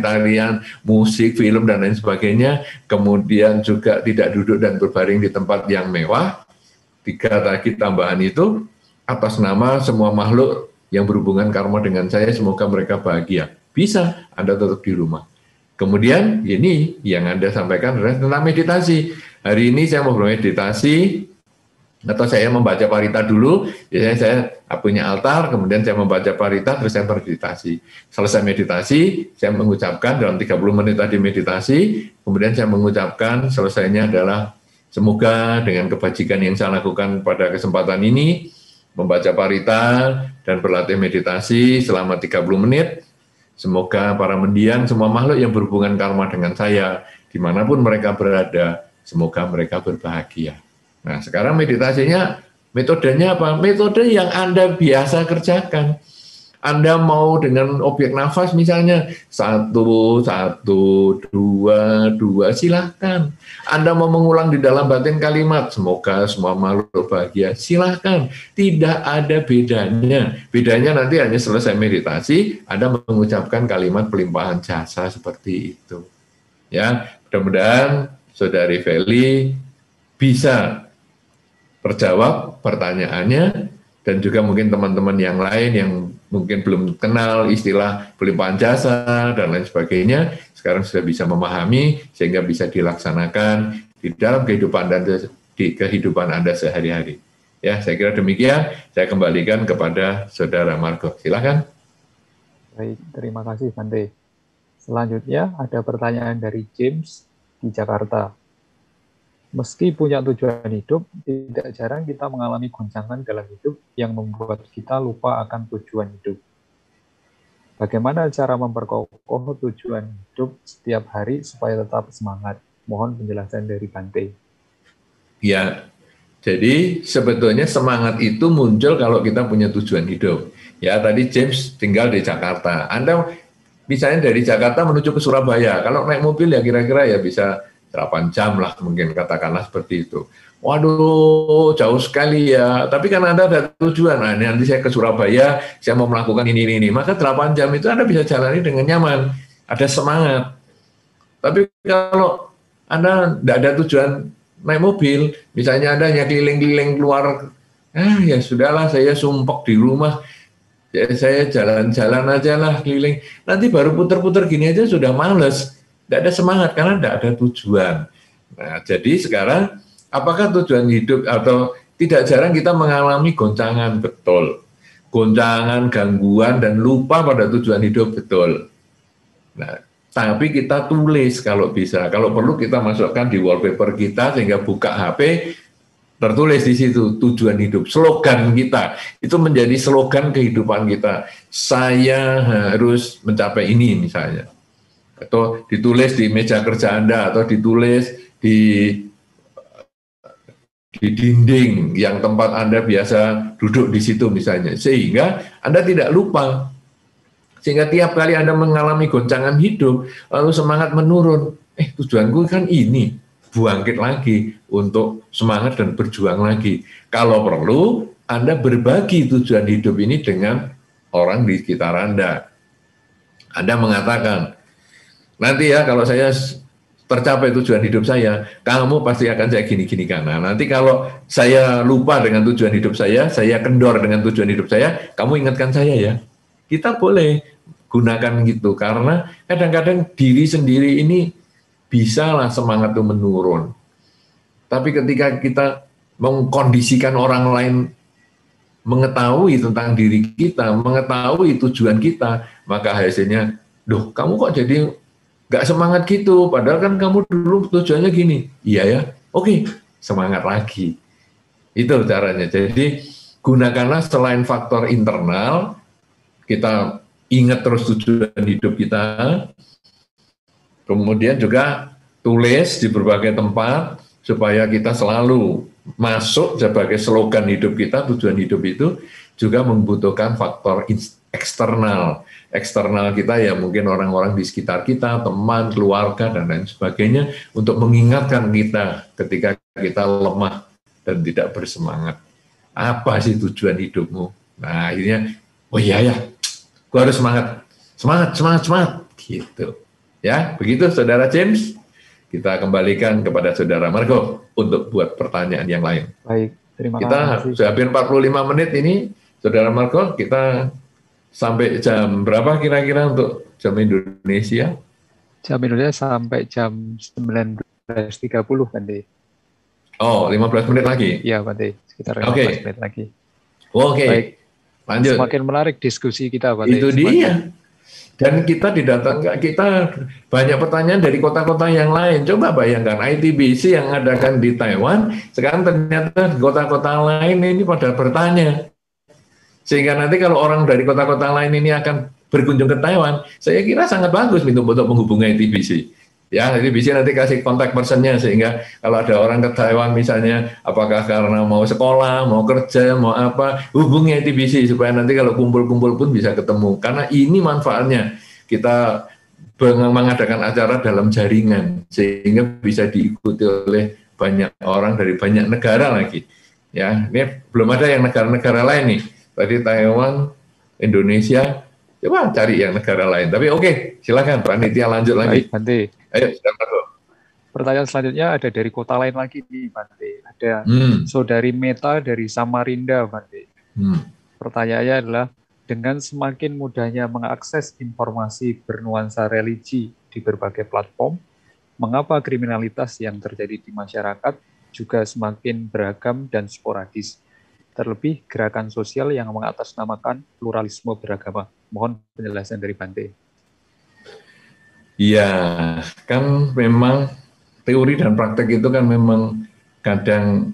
tarian, musik, film, dan lain sebagainya, kemudian juga tidak duduk dan berbaring di tempat yang mewah. 3 lagi tambahan itu, atas nama semua makhluk yang berhubungan karma dengan saya, semoga mereka bahagia. Bisa, Anda tetap di rumah. Kemudian, ini yang Anda sampaikan adalah tentang meditasi. Hari ini saya mau bermeditasi, atau saya membaca parita dulu, biasanya saya punya altar, kemudian saya membaca parita, terus saya meditasi. Selesai meditasi, saya mengucapkan dalam 30 menit tadi meditasi, kemudian saya mengucapkan selesainya adalah semoga dengan kebajikan yang saya lakukan pada kesempatan ini, membaca parita dan berlatih meditasi selama 30 menit, semoga para mendiang semua makhluk yang berhubungan karma dengan saya, dimanapun mereka berada, semoga mereka berbahagia. Nah, sekarang meditasinya, metodenya apa? Metode yang Anda biasa kerjakan. Anda mau dengan objek nafas misalnya, 1, 1, 2, silahkan. Anda mau mengulang di dalam batin kalimat, semoga semua makhluk bahagia, silahkan. Tidak ada bedanya. Bedanya nanti hanya selesai meditasi, Anda mengucapkan kalimat pelimpahan jasa seperti itu. Ya, mudah-mudahan Saudari Feli bisa terjawab pertanyaannya, dan juga mungkin teman-teman yang lain yang mungkin belum kenal istilah pelimpahan jasa dan lain sebagainya, sekarang sudah bisa memahami sehingga bisa dilaksanakan di dalam kehidupan Anda sehari-hari. Ya, saya kira demikian. Saya kembalikan kepada Saudara Margo. Silakan.
Baik, terima kasih Bante. Selanjutnya ada pertanyaan dari James di Jakarta. Meski punya tujuan hidup, tidak jarang kita mengalami goncangan dalam hidup yang membuat kita lupa akan tujuan hidup. Bagaimana cara memperkokoh tujuan hidup setiap hari supaya tetap semangat? Mohon penjelasan dari Bante.
Ya, jadi sebetulnya semangat itu muncul kalau kita punya tujuan hidup. Ya, tadi James tinggal di Jakarta. Anda misalnya dari Jakarta menuju ke Surabaya, kalau naik mobil ya kira-kira ya bisa 8 jam lah mungkin, katakanlah seperti itu. Waduh, jauh sekali ya. Tapi kan Anda ada tujuan. Nah, nanti saya ke Surabaya, saya mau melakukan ini. Maka 8 jam itu Anda bisa jalani dengan nyaman. Ada semangat. Tapi kalau Anda tidak ada tujuan naik mobil, misalnya Anda hanya keliling-keliling keluar, ya sudahlah, saya sumpek di rumah, ya, saya jalan-jalan aja lah keliling. Nanti baru puter-puter gini aja sudah males. Tidak ada semangat karena tidak ada tujuan. Nah, jadi sekarang apakah tujuan hidup, atau tidak jarang kita mengalami goncangan, betul. Goncangan, gangguan, dan lupa pada tujuan hidup, betul. Nah, tapi kita tulis kalau bisa. Kalau perlu kita masukkan di wallpaper kita, sehingga buka HP, tertulis di situ tujuan hidup, slogan kita. Itu menjadi slogan kehidupan kita. Saya harus mencapai ini misalnya. Atau ditulis di meja kerja Anda, atau ditulis di dinding yang tempat Anda biasa duduk di situ misalnya, sehingga Anda tidak lupa, sehingga tiap kali Anda mengalami goncangan hidup lalu semangat menurun, tujuanku kan ini, bangkit lagi untuk semangat dan berjuang lagi. Kalau perlu Anda berbagi tujuan hidup ini dengan orang di sekitar Anda. Anda mengatakan, nanti ya kalau saya tercapai tujuan hidup saya, kamu pasti akan saya gini-gini kan. Nah, nanti kalau saya lupa dengan tujuan hidup saya kendor dengan tujuan hidup saya, kamu ingatkan saya ya. Kita boleh gunakan gitu, karena kadang-kadang diri sendiri ini bisalah semangat itu menurun. Tapi ketika kita mengkondisikan orang lain mengetahui tentang diri kita, mengetahui tujuan kita, maka hasilnya, duh, kamu kok jadi nggak semangat gitu, padahal kan kamu dulu tujuannya gini. Iya ya, oke, semangat lagi. Itu caranya. Jadi gunakanlah selain faktor internal, kita ingat terus tujuan hidup kita, kemudian juga tulis di berbagai tempat, supaya kita selalu masuk sebagai slogan hidup kita. Tujuan hidup itu juga membutuhkan faktor eksternal. Eksternal kita ya mungkin orang-orang di sekitar kita, teman, keluarga, dan lain sebagainya, untuk mengingatkan kita ketika kita lemah dan tidak bersemangat. Apa sih tujuan hidupmu? Nah, akhirnya, oh iya ya, gua harus semangat, gitu. Ya, begitu Saudara James. Kita kembalikan kepada Saudara Marco untuk buat pertanyaan yang lain.
Baik, terima kasih.
Kita sudah hampir 45 menit ini, Saudara Marco, kita sampai jam berapa kira-kira untuk jam Indonesia?
Jam Indonesia sampai jam 19.30, Bante.
Oh, 15 menit lagi?
Iya, Bante. Sekitar 15 menit lagi.
Oke.
Baik.
Lanjut.
Semakin menarik diskusi kita, Bante.
Itu dia. Dan kita didatangkan, kita banyak pertanyaan dari kota-kota yang lain. Coba bayangkan, ITBC yang adakan di Taiwan, sekarang ternyata kota-kota lain ini pada bertanya. Sehingga nanti kalau orang dari kota-kota lain ini akan berkunjung ke Taiwan, saya kira sangat bagus untuk menghubungi ITBC. Ya, ITBC nanti kasih kontak personnya, sehingga kalau ada orang ke Taiwan misalnya, apakah karena mau sekolah, mau kerja, mau apa, hubungi ITBC supaya nanti kalau kumpul-kumpul pun bisa ketemu. Karena ini manfaatnya, kita mengadakan acara dalam jaringan, sehingga bisa diikuti oleh banyak orang dari banyak negara lagi. Ya, ini belum ada yang negara-negara lain nih. Tadi Taiwan, Indonesia, coba cari yang negara lain. Tapi oke, silakan panitia lanjut lagi.
Baik, Bante.
Ayo, silakan.
Pertanyaan selanjutnya ada dari kota lain lagi nih, Bante. Ada Saudari Meta dari Samarinda, Bante. Pertanyaannya adalah, dengan semakin mudahnya mengakses informasi bernuansa religi di berbagai platform, mengapa kriminalitas yang terjadi di masyarakat juga semakin beragam dan sporadis? Terlebih gerakan sosial yang mengatasnamakan pluralisme beragama. Mohon penjelasan dari Bante.
Iya, kan memang teori dan praktek itu kan memang kadang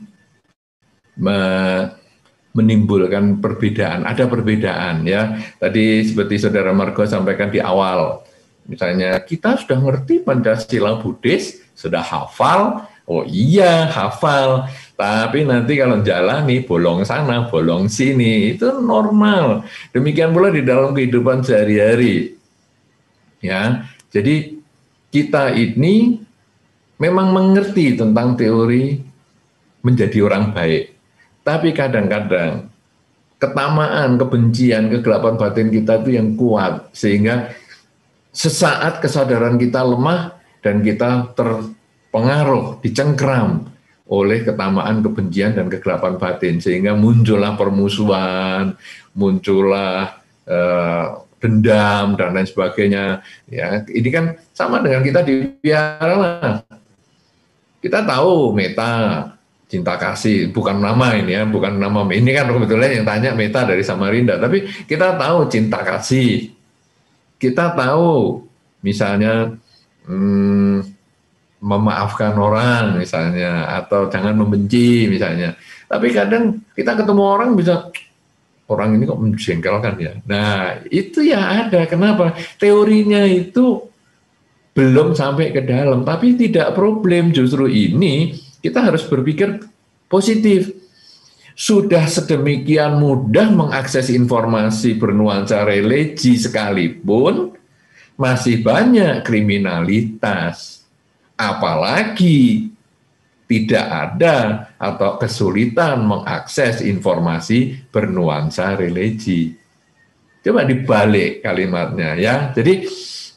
menimbulkan perbedaan. Ada perbedaan ya. Tadi seperti Saudara Margo sampaikan di awal, misalnya kita sudah ngerti Pancasila Buddhis, sudah hafal. Oh iya, hafal. Tapi nanti kalau jalani bolong sana, bolong sini, itu normal. Demikian pula di dalam kehidupan sehari-hari. Ya, jadi kita ini memang mengerti tentang teori menjadi orang baik. Tapi kadang-kadang ketamaan, kebencian, kegelapan batin kita itu yang kuat, sehingga sesaat kesadaran kita lemah dan kita terpengaruh, dicengkram oleh ketamaan, kebencian, dan kegelapan batin, sehingga muncullah permusuhan, muncullah dendam, dan lain sebagainya. Ya, ini kan sama dengan kita di biara. Kita tahu Meta, cinta kasih, bukan nama ini ya, bukan nama ini kan kebetulan yang tanya Meta dari Samarinda, tapi kita tahu cinta kasih, kita tahu misalnya memaafkan orang misalnya, atau jangan membenci misalnya. Tapi kadang kita ketemu orang bisa, orang ini kok menjengkelkan ya. Nah itu ya ada, kenapa? Teorinya itu belum sampai ke dalam, tapi tidak problem. Justru ini kita harus berpikir positif. Sudah sedemikian mudah mengakses informasi bernuansa religi sekalipun masih banyak kriminalitas. Apalagi tidak ada atau kesulitan mengakses informasi bernuansa religi. Coba dibalik kalimatnya ya. Jadi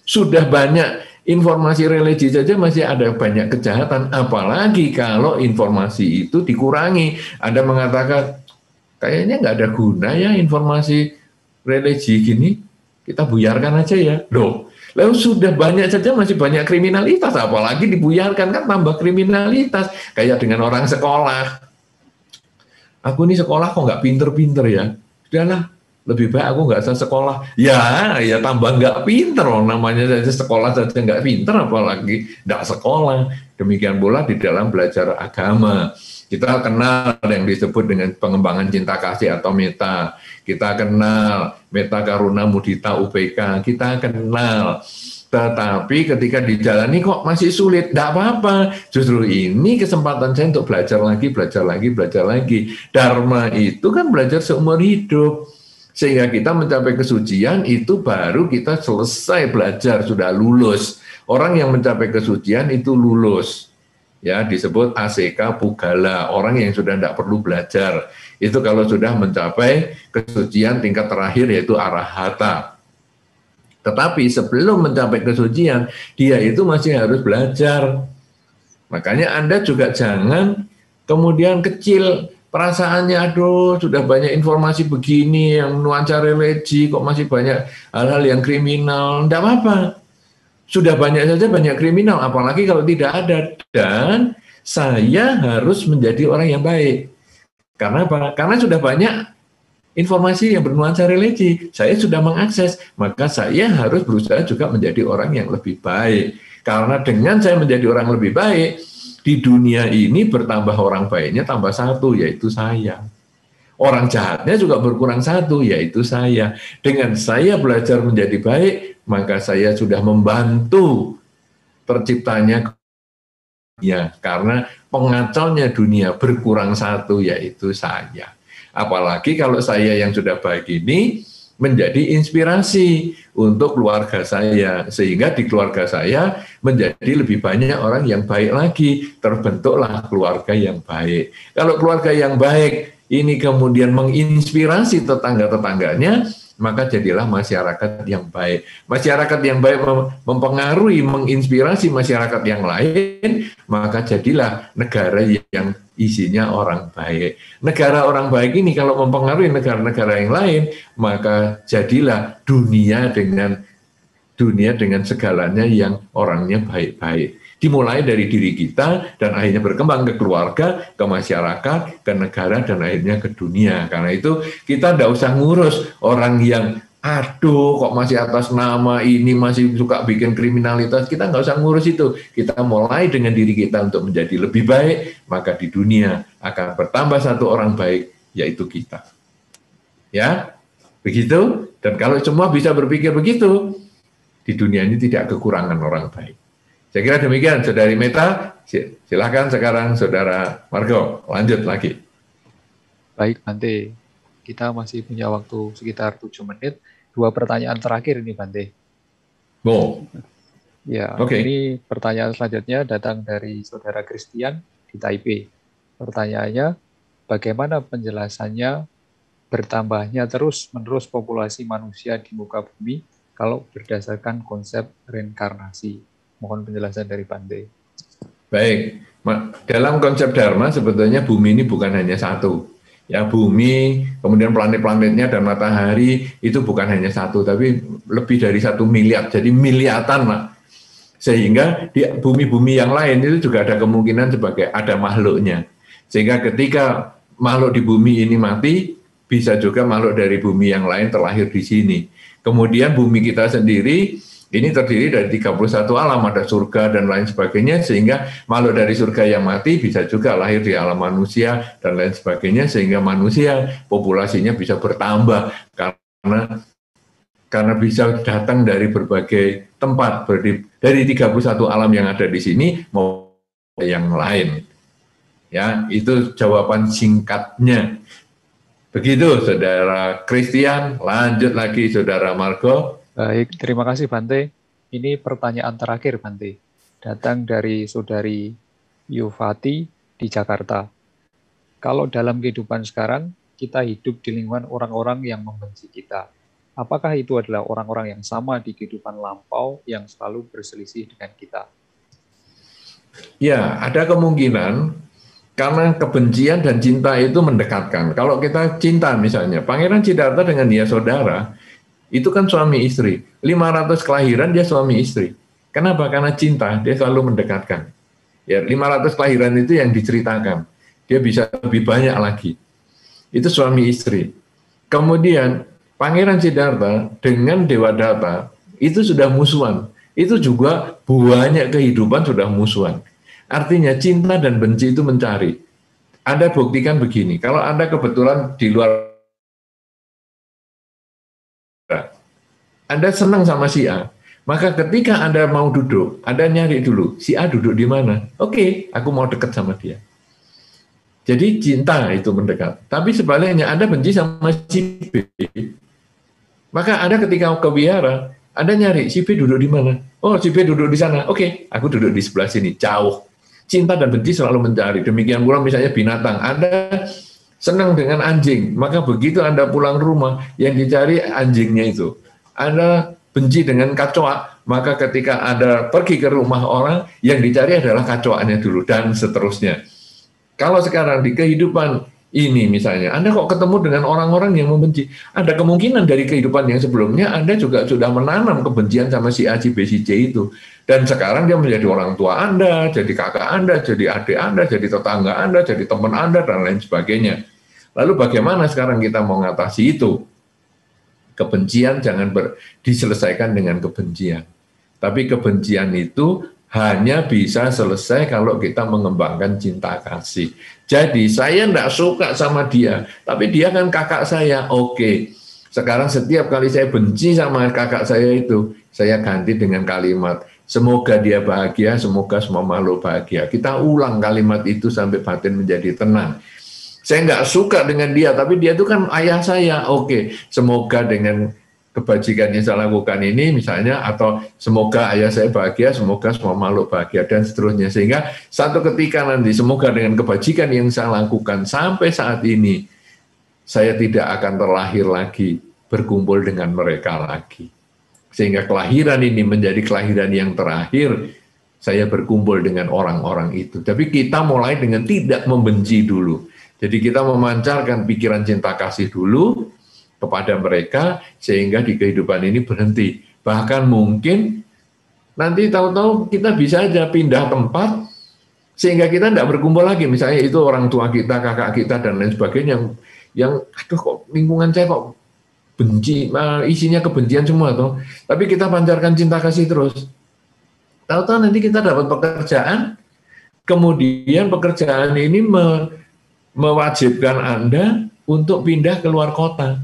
sudah banyak informasi religi saja masih ada banyak kejahatan, apalagi kalau informasi itu dikurangi. Ada mengatakan, kayaknya nggak ada guna ya informasi religi gini, kita buyarkan aja ya. Loh, lalu sudah banyak saja masih banyak kriminalitas, apalagi dibuyarkan kan tambah kriminalitas. Kayak dengan orang sekolah. Aku ini sekolah kok nggak pinter-pinter ya. Sudahlah, lebih baik aku nggak usah sekolah. Ya tambah nggak pinter. Namanya saja sekolah saja nggak pinter, apalagi nggak sekolah. Demikian pula di dalam belajar agama. Kita kenal yang disebut dengan pengembangan cinta kasih atau meta. Kita kenal meta karuna mudita UPK. Kita kenal. Tetapi ketika dijalani kok masih sulit, tidak apa-apa. Justru ini kesempatan saya untuk belajar lagi, belajar lagi, belajar lagi. Dharma itu kan belajar seumur hidup. Sehingga kita mencapai kesucian itu baru kita selesai belajar, sudah lulus. Orang yang mencapai kesucian itu lulus. Ya, disebut ACK Pugala, orang yang sudah tidak perlu belajar. Itu kalau sudah mencapai kesucian tingkat terakhir yaitu Arahata. Tetapi sebelum mencapai kesucian, dia itu masih harus belajar. Makanya Anda juga jangan kemudian kecil perasaannya, aduh sudah banyak informasi begini yang nuansa religi, kok masih banyak hal-hal yang kriminal. Tidak apa-apa, sudah banyak saja banyak kriminal, apalagi kalau tidak ada. Dan saya harus menjadi orang yang baik. Karena apa? Karena sudah banyak informasi yang bernuansa religi, saya sudah mengakses, maka saya harus berusaha juga menjadi orang yang lebih baik. Karena dengan saya menjadi orang lebih baik, di dunia ini bertambah orang baiknya tambah satu, yaitu saya. Orang jahatnya juga berkurang satu, yaitu saya. Dengan saya belajar menjadi baik, maka saya sudah membantu terciptanya dunia. Karena pengacaunya dunia berkurang satu, yaitu saya. Apalagi kalau saya yang sudah baik ini menjadi inspirasi untuk keluarga saya, sehingga di keluarga saya menjadi lebih banyak orang yang baik lagi, terbentuklah keluarga yang baik. Kalau keluarga yang baik ini kemudian menginspirasi tetangga-tetangganya, maka jadilah masyarakat yang baik. Masyarakat yang baik mempengaruhi, menginspirasi masyarakat yang lain, maka jadilah negara yang isinya orang baik. Negara orang baik ini kalau mempengaruhi negara-negara yang lain, maka jadilah dunia dengan segalanya yang orangnya baik-baik. Dimulai dari diri kita dan akhirnya berkembang ke keluarga, ke masyarakat, ke negara, dan akhirnya ke dunia. Karena itu kita tidak usah ngurus orang yang aduh kok masih atas nama ini, masih suka bikin kriminalitas. Kita nggak usah ngurus itu. Kita mulai dengan diri kita untuk menjadi lebih baik, maka di dunia akan bertambah satu orang baik, yaitu kita. Ya, begitu. Dan kalau semua bisa berpikir begitu, di dunia ini tidak kekurangan orang baik. Saya kira demikian, Saudari Meta. Silakan sekarang Saudara Margo, lanjut lagi.
Baik, Bante. Kita masih punya waktu sekitar 7 menit. 2 pertanyaan terakhir ini, Bante.
Oh.
Ya,
Oke.
ini pertanyaan selanjutnya datang dari saudara Christian di Taipei. Pertanyaannya, bagaimana penjelasannya bertambahnya terus-menerus populasi manusia di muka bumi kalau berdasarkan konsep reinkarnasi? Mohon penjelasan dari Bante.
Baik, dalam konsep Dharma sebetulnya bumi ini bukan hanya satu. Ya, bumi, kemudian planet-planetnya dan matahari itu bukan hanya satu, tapi lebih dari 1 miliar, jadi miliatan, Pak. Sehingga di bumi-bumi yang lain itu juga ada kemungkinan sebagai ada makhluknya. Sehingga ketika makhluk di bumi ini mati, bisa juga makhluk dari bumi yang lain terlahir di sini. Kemudian bumi kita sendiri ini terdiri dari 31 alam, ada surga dan lain sebagainya, sehingga makhluk dari surga yang mati bisa juga lahir di alam manusia dan lain sebagainya, sehingga manusia populasinya bisa bertambah karena bisa datang dari berbagai tempat, dari 31 alam yang ada di sini maupun yang lain. Ya, itu jawaban singkatnya. Begitu, Saudara Christian. Lanjut lagi, Saudara Margo.
Baik, terima kasih Bante. Ini pertanyaan terakhir Bante. Datang dari saudari Yuvati di Jakarta. Kalau dalam kehidupan sekarang, kita hidup di lingkungan orang-orang yang membenci kita. Apakah itu adalah orang-orang yang sama di kehidupan lampau yang selalu berselisih dengan kita?
Ya, ada kemungkinan karena kebencian dan cinta itu mendekatkan. Kalau kita cinta misalnya, Pangeran Siddhartha dengan Yasodhara, itu kan suami istri. 500 kelahiran dia suami istri. Kenapa? Karena cinta, dia selalu mendekatkan. Ya, 500 kelahiran itu yang diceritakan. Dia bisa lebih banyak lagi. Itu suami istri. Kemudian Pangeran Siddhartha dengan Dewa Data itu sudah musuhan. Itu juga banyak kehidupan sudah musuhan. Artinya cinta dan benci itu mencari. Anda buktikan begini, kalau Anda kebetulan di luar, Anda senang sama si A, maka ketika Anda mau duduk, Anda nyari dulu, si A duduk di mana? Oke, aku mau dekat sama dia. Jadi cinta itu mendekat. Tapi sebaliknya Anda benci sama si B, maka Anda ketika ke wihara, Anda nyari si B duduk di mana? Oh, si B duduk di sana. Oke, aku duduk di sebelah sini, jauh. Cinta dan benci selalu mencari. Demikian pula misalnya binatang. Anda senang dengan anjing, maka begitu Anda pulang rumah, yang dicari anjingnya itu. Anda benci dengan kacoa, maka ketika Anda pergi ke rumah orang, yang dicari adalah kacoannya dulu, dan seterusnya. Kalau sekarang di kehidupan ini misalnya, Anda kok ketemu dengan orang-orang yang membenci, ada kemungkinan dari kehidupan yang sebelumnya Anda juga sudah menanam kebencian sama si A, si B, si C itu. Dan sekarang dia menjadi orang tua Anda, jadi kakak Anda, jadi adik Anda, jadi tetangga Anda, jadi teman Anda, dan lain sebagainya. Lalu bagaimana sekarang kita mau mengatasi itu? Kebencian jangan diselesaikan dengan kebencian. Tapi kebencian itu hanya bisa selesai kalau kita mengembangkan cinta kasih. Jadi saya tidak suka sama dia, tapi dia kan kakak saya. Oke, sekarang setiap kali saya benci sama kakak saya itu, saya ganti dengan kalimat, semoga dia bahagia, semoga semua makhluk bahagia. Kita ulang kalimat itu sampai batin menjadi tenang. Saya nggak suka dengan dia, tapi dia itu kan ayah saya. Oke, semoga dengan kebajikan yang saya lakukan ini misalnya, atau semoga ayah saya bahagia, semoga semua makhluk bahagia, dan seterusnya. Sehingga satu ketika nanti, semoga dengan kebajikan yang saya lakukan sampai saat ini, saya tidak akan terlahir lagi, berkumpul dengan mereka lagi. Sehingga kelahiran ini menjadi kelahiran yang terakhir, saya berkumpul dengan orang-orang itu. Tapi kita mulai dengan tidak membenci dulu. Jadi kita memancarkan pikiran cinta kasih dulu kepada mereka, sehingga di kehidupan ini berhenti. Bahkan mungkin nanti tahu-tahu kita bisa aja pindah tempat, sehingga kita tidak berkumpul lagi. Misalnya itu orang tua kita, kakak kita, dan lain sebagainya, yang aduh kok lingkungan saya kok benci, isinya kebencian semua toh. Tapi kita pancarkan cinta kasih terus. Tahu-tahu nanti kita dapat pekerjaan, kemudian pekerjaan ini mewajibkan Anda untuk pindah keluar kota.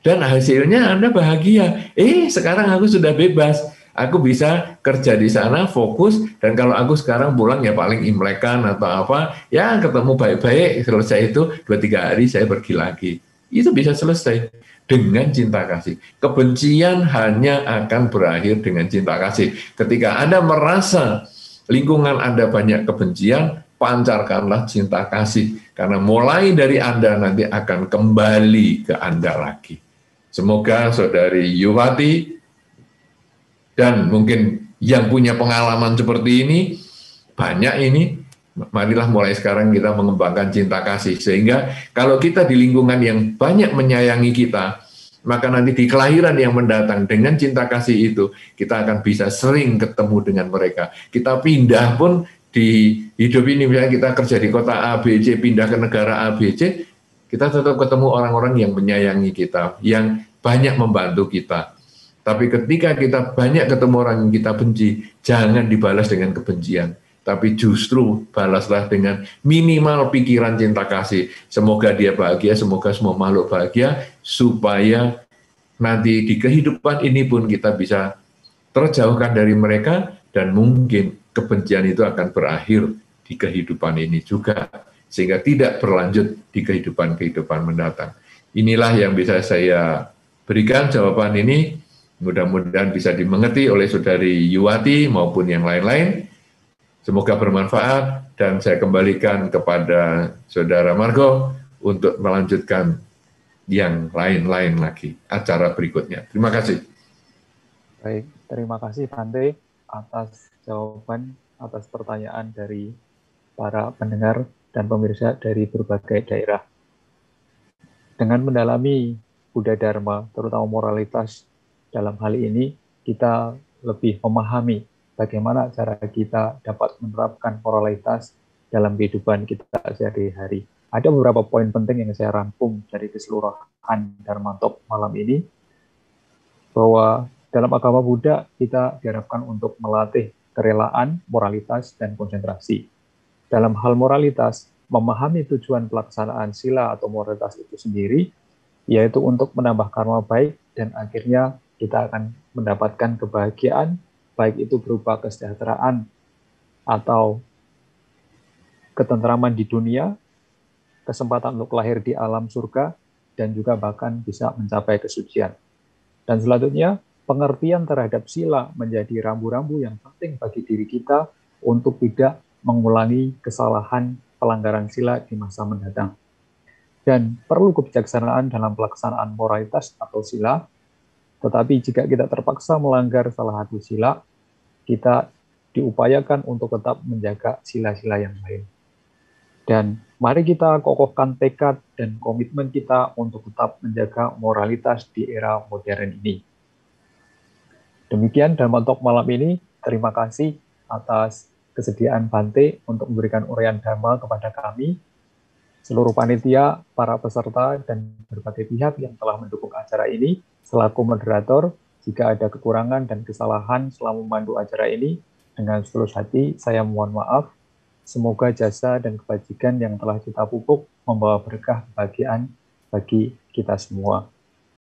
Dan hasilnya Anda bahagia. Sekarang aku sudah bebas. Aku bisa kerja di sana, fokus. Dan kalau aku sekarang pulang ya paling imlekan atau apa. Ya ketemu baik-baik, selesai itu 2-3 hari saya pergi lagi. Itu bisa selesai. dengan cinta kasih. Kebencian hanya akan berakhir dengan cinta kasih. Ketika Anda merasa lingkungan Anda banyak kebencian, pancarkanlah cinta kasih. Karena mulai dari Anda nanti akan kembali ke Anda lagi. Semoga Saudari Yuwati dan mungkin yang punya pengalaman seperti ini, banyak ini, marilah mulai sekarang kita mengembangkan cinta kasih. Sehingga kalau kita di lingkungan yang banyak menyayangi kita, maka nanti di kelahiran yang mendatang dengan cinta kasih itu, kita akan bisa sering ketemu dengan mereka. Kita pindah pun di hidup ini, misalnya kita kerja di kota A, B, C, pindah ke negara A, B, C, kita tetap ketemu orang-orang yang menyayangi kita, yang banyak membantu kita. Tapi ketika kita banyak ketemu orang yang kita benci, jangan dibalas dengan kebencian. Tapi justru balaslah dengan minimal pikiran cinta kasih. Semoga dia bahagia, semoga semua makhluk bahagia, supaya nanti di kehidupan ini pun kita bisa terjauhkan dari mereka, dan mungkin kebencian itu akan berakhir di kehidupan ini juga, sehingga tidak berlanjut di kehidupan-kehidupan mendatang. Inilah yang bisa saya berikan jawaban ini. Mudah-mudahan bisa dimengerti oleh Saudari Yuwati maupun yang lain-lain. Semoga bermanfaat, dan saya kembalikan kepada Saudara Margo untuk melanjutkan yang lain-lain lagi, acara berikutnya. Terima kasih.
Baik, terima kasih Bante atas jawaban, atas pertanyaan dari para pendengar dan pemirsa dari berbagai daerah. Dengan mendalami Buddha Dharma, terutama moralitas, dalam hal ini kita lebih memahami bagaimana cara kita dapat menerapkan moralitas dalam kehidupan kita sehari-hari. Ada beberapa poin penting yang saya rangkum dari keseluruhan Dharma Talk malam ini, bahwa dalam agama Buddha kita diharapkan untuk melatih kerelaan, moralitas, dan konsentrasi. Dalam hal moralitas, memahami tujuan pelaksanaan sila atau moralitas itu sendiri, yaitu untuk menambah karma baik, dan akhirnya kita akan mendapatkan kebahagiaan, baik itu berupa kesejahteraan atau ketentraman di dunia, kesempatan untuk lahir di alam surga, dan juga bahkan bisa mencapai kesucian. Dan selanjutnya, pengertian terhadap sila menjadi rambu-rambu yang penting bagi diri kita untuk tidak mengulangi kesalahan pelanggaran sila di masa mendatang. Dan perlu kebijaksanaan dalam pelaksanaan moralitas atau sila. Tetapi jika kita terpaksa melanggar salah satu sila, kita diupayakan untuk tetap menjaga sila-sila yang lain. Dan mari kita kokohkan tekad dan komitmen kita untuk tetap menjaga moralitas di era modern ini. Demikian Dharma Talk malam ini. Terima kasih atas kesediaan Bante untuk memberikan uraian Dharma kepada kami, seluruh panitia, para peserta, dan berbagai pihak yang telah mendukung acara ini. Selaku moderator, jika ada kekurangan dan kesalahan selama memandu acara ini, dengan setulus hati saya mohon maaf. Semoga jasa dan kebajikan yang telah kita pupuk membawa berkah kebahagiaan bagi kita semua.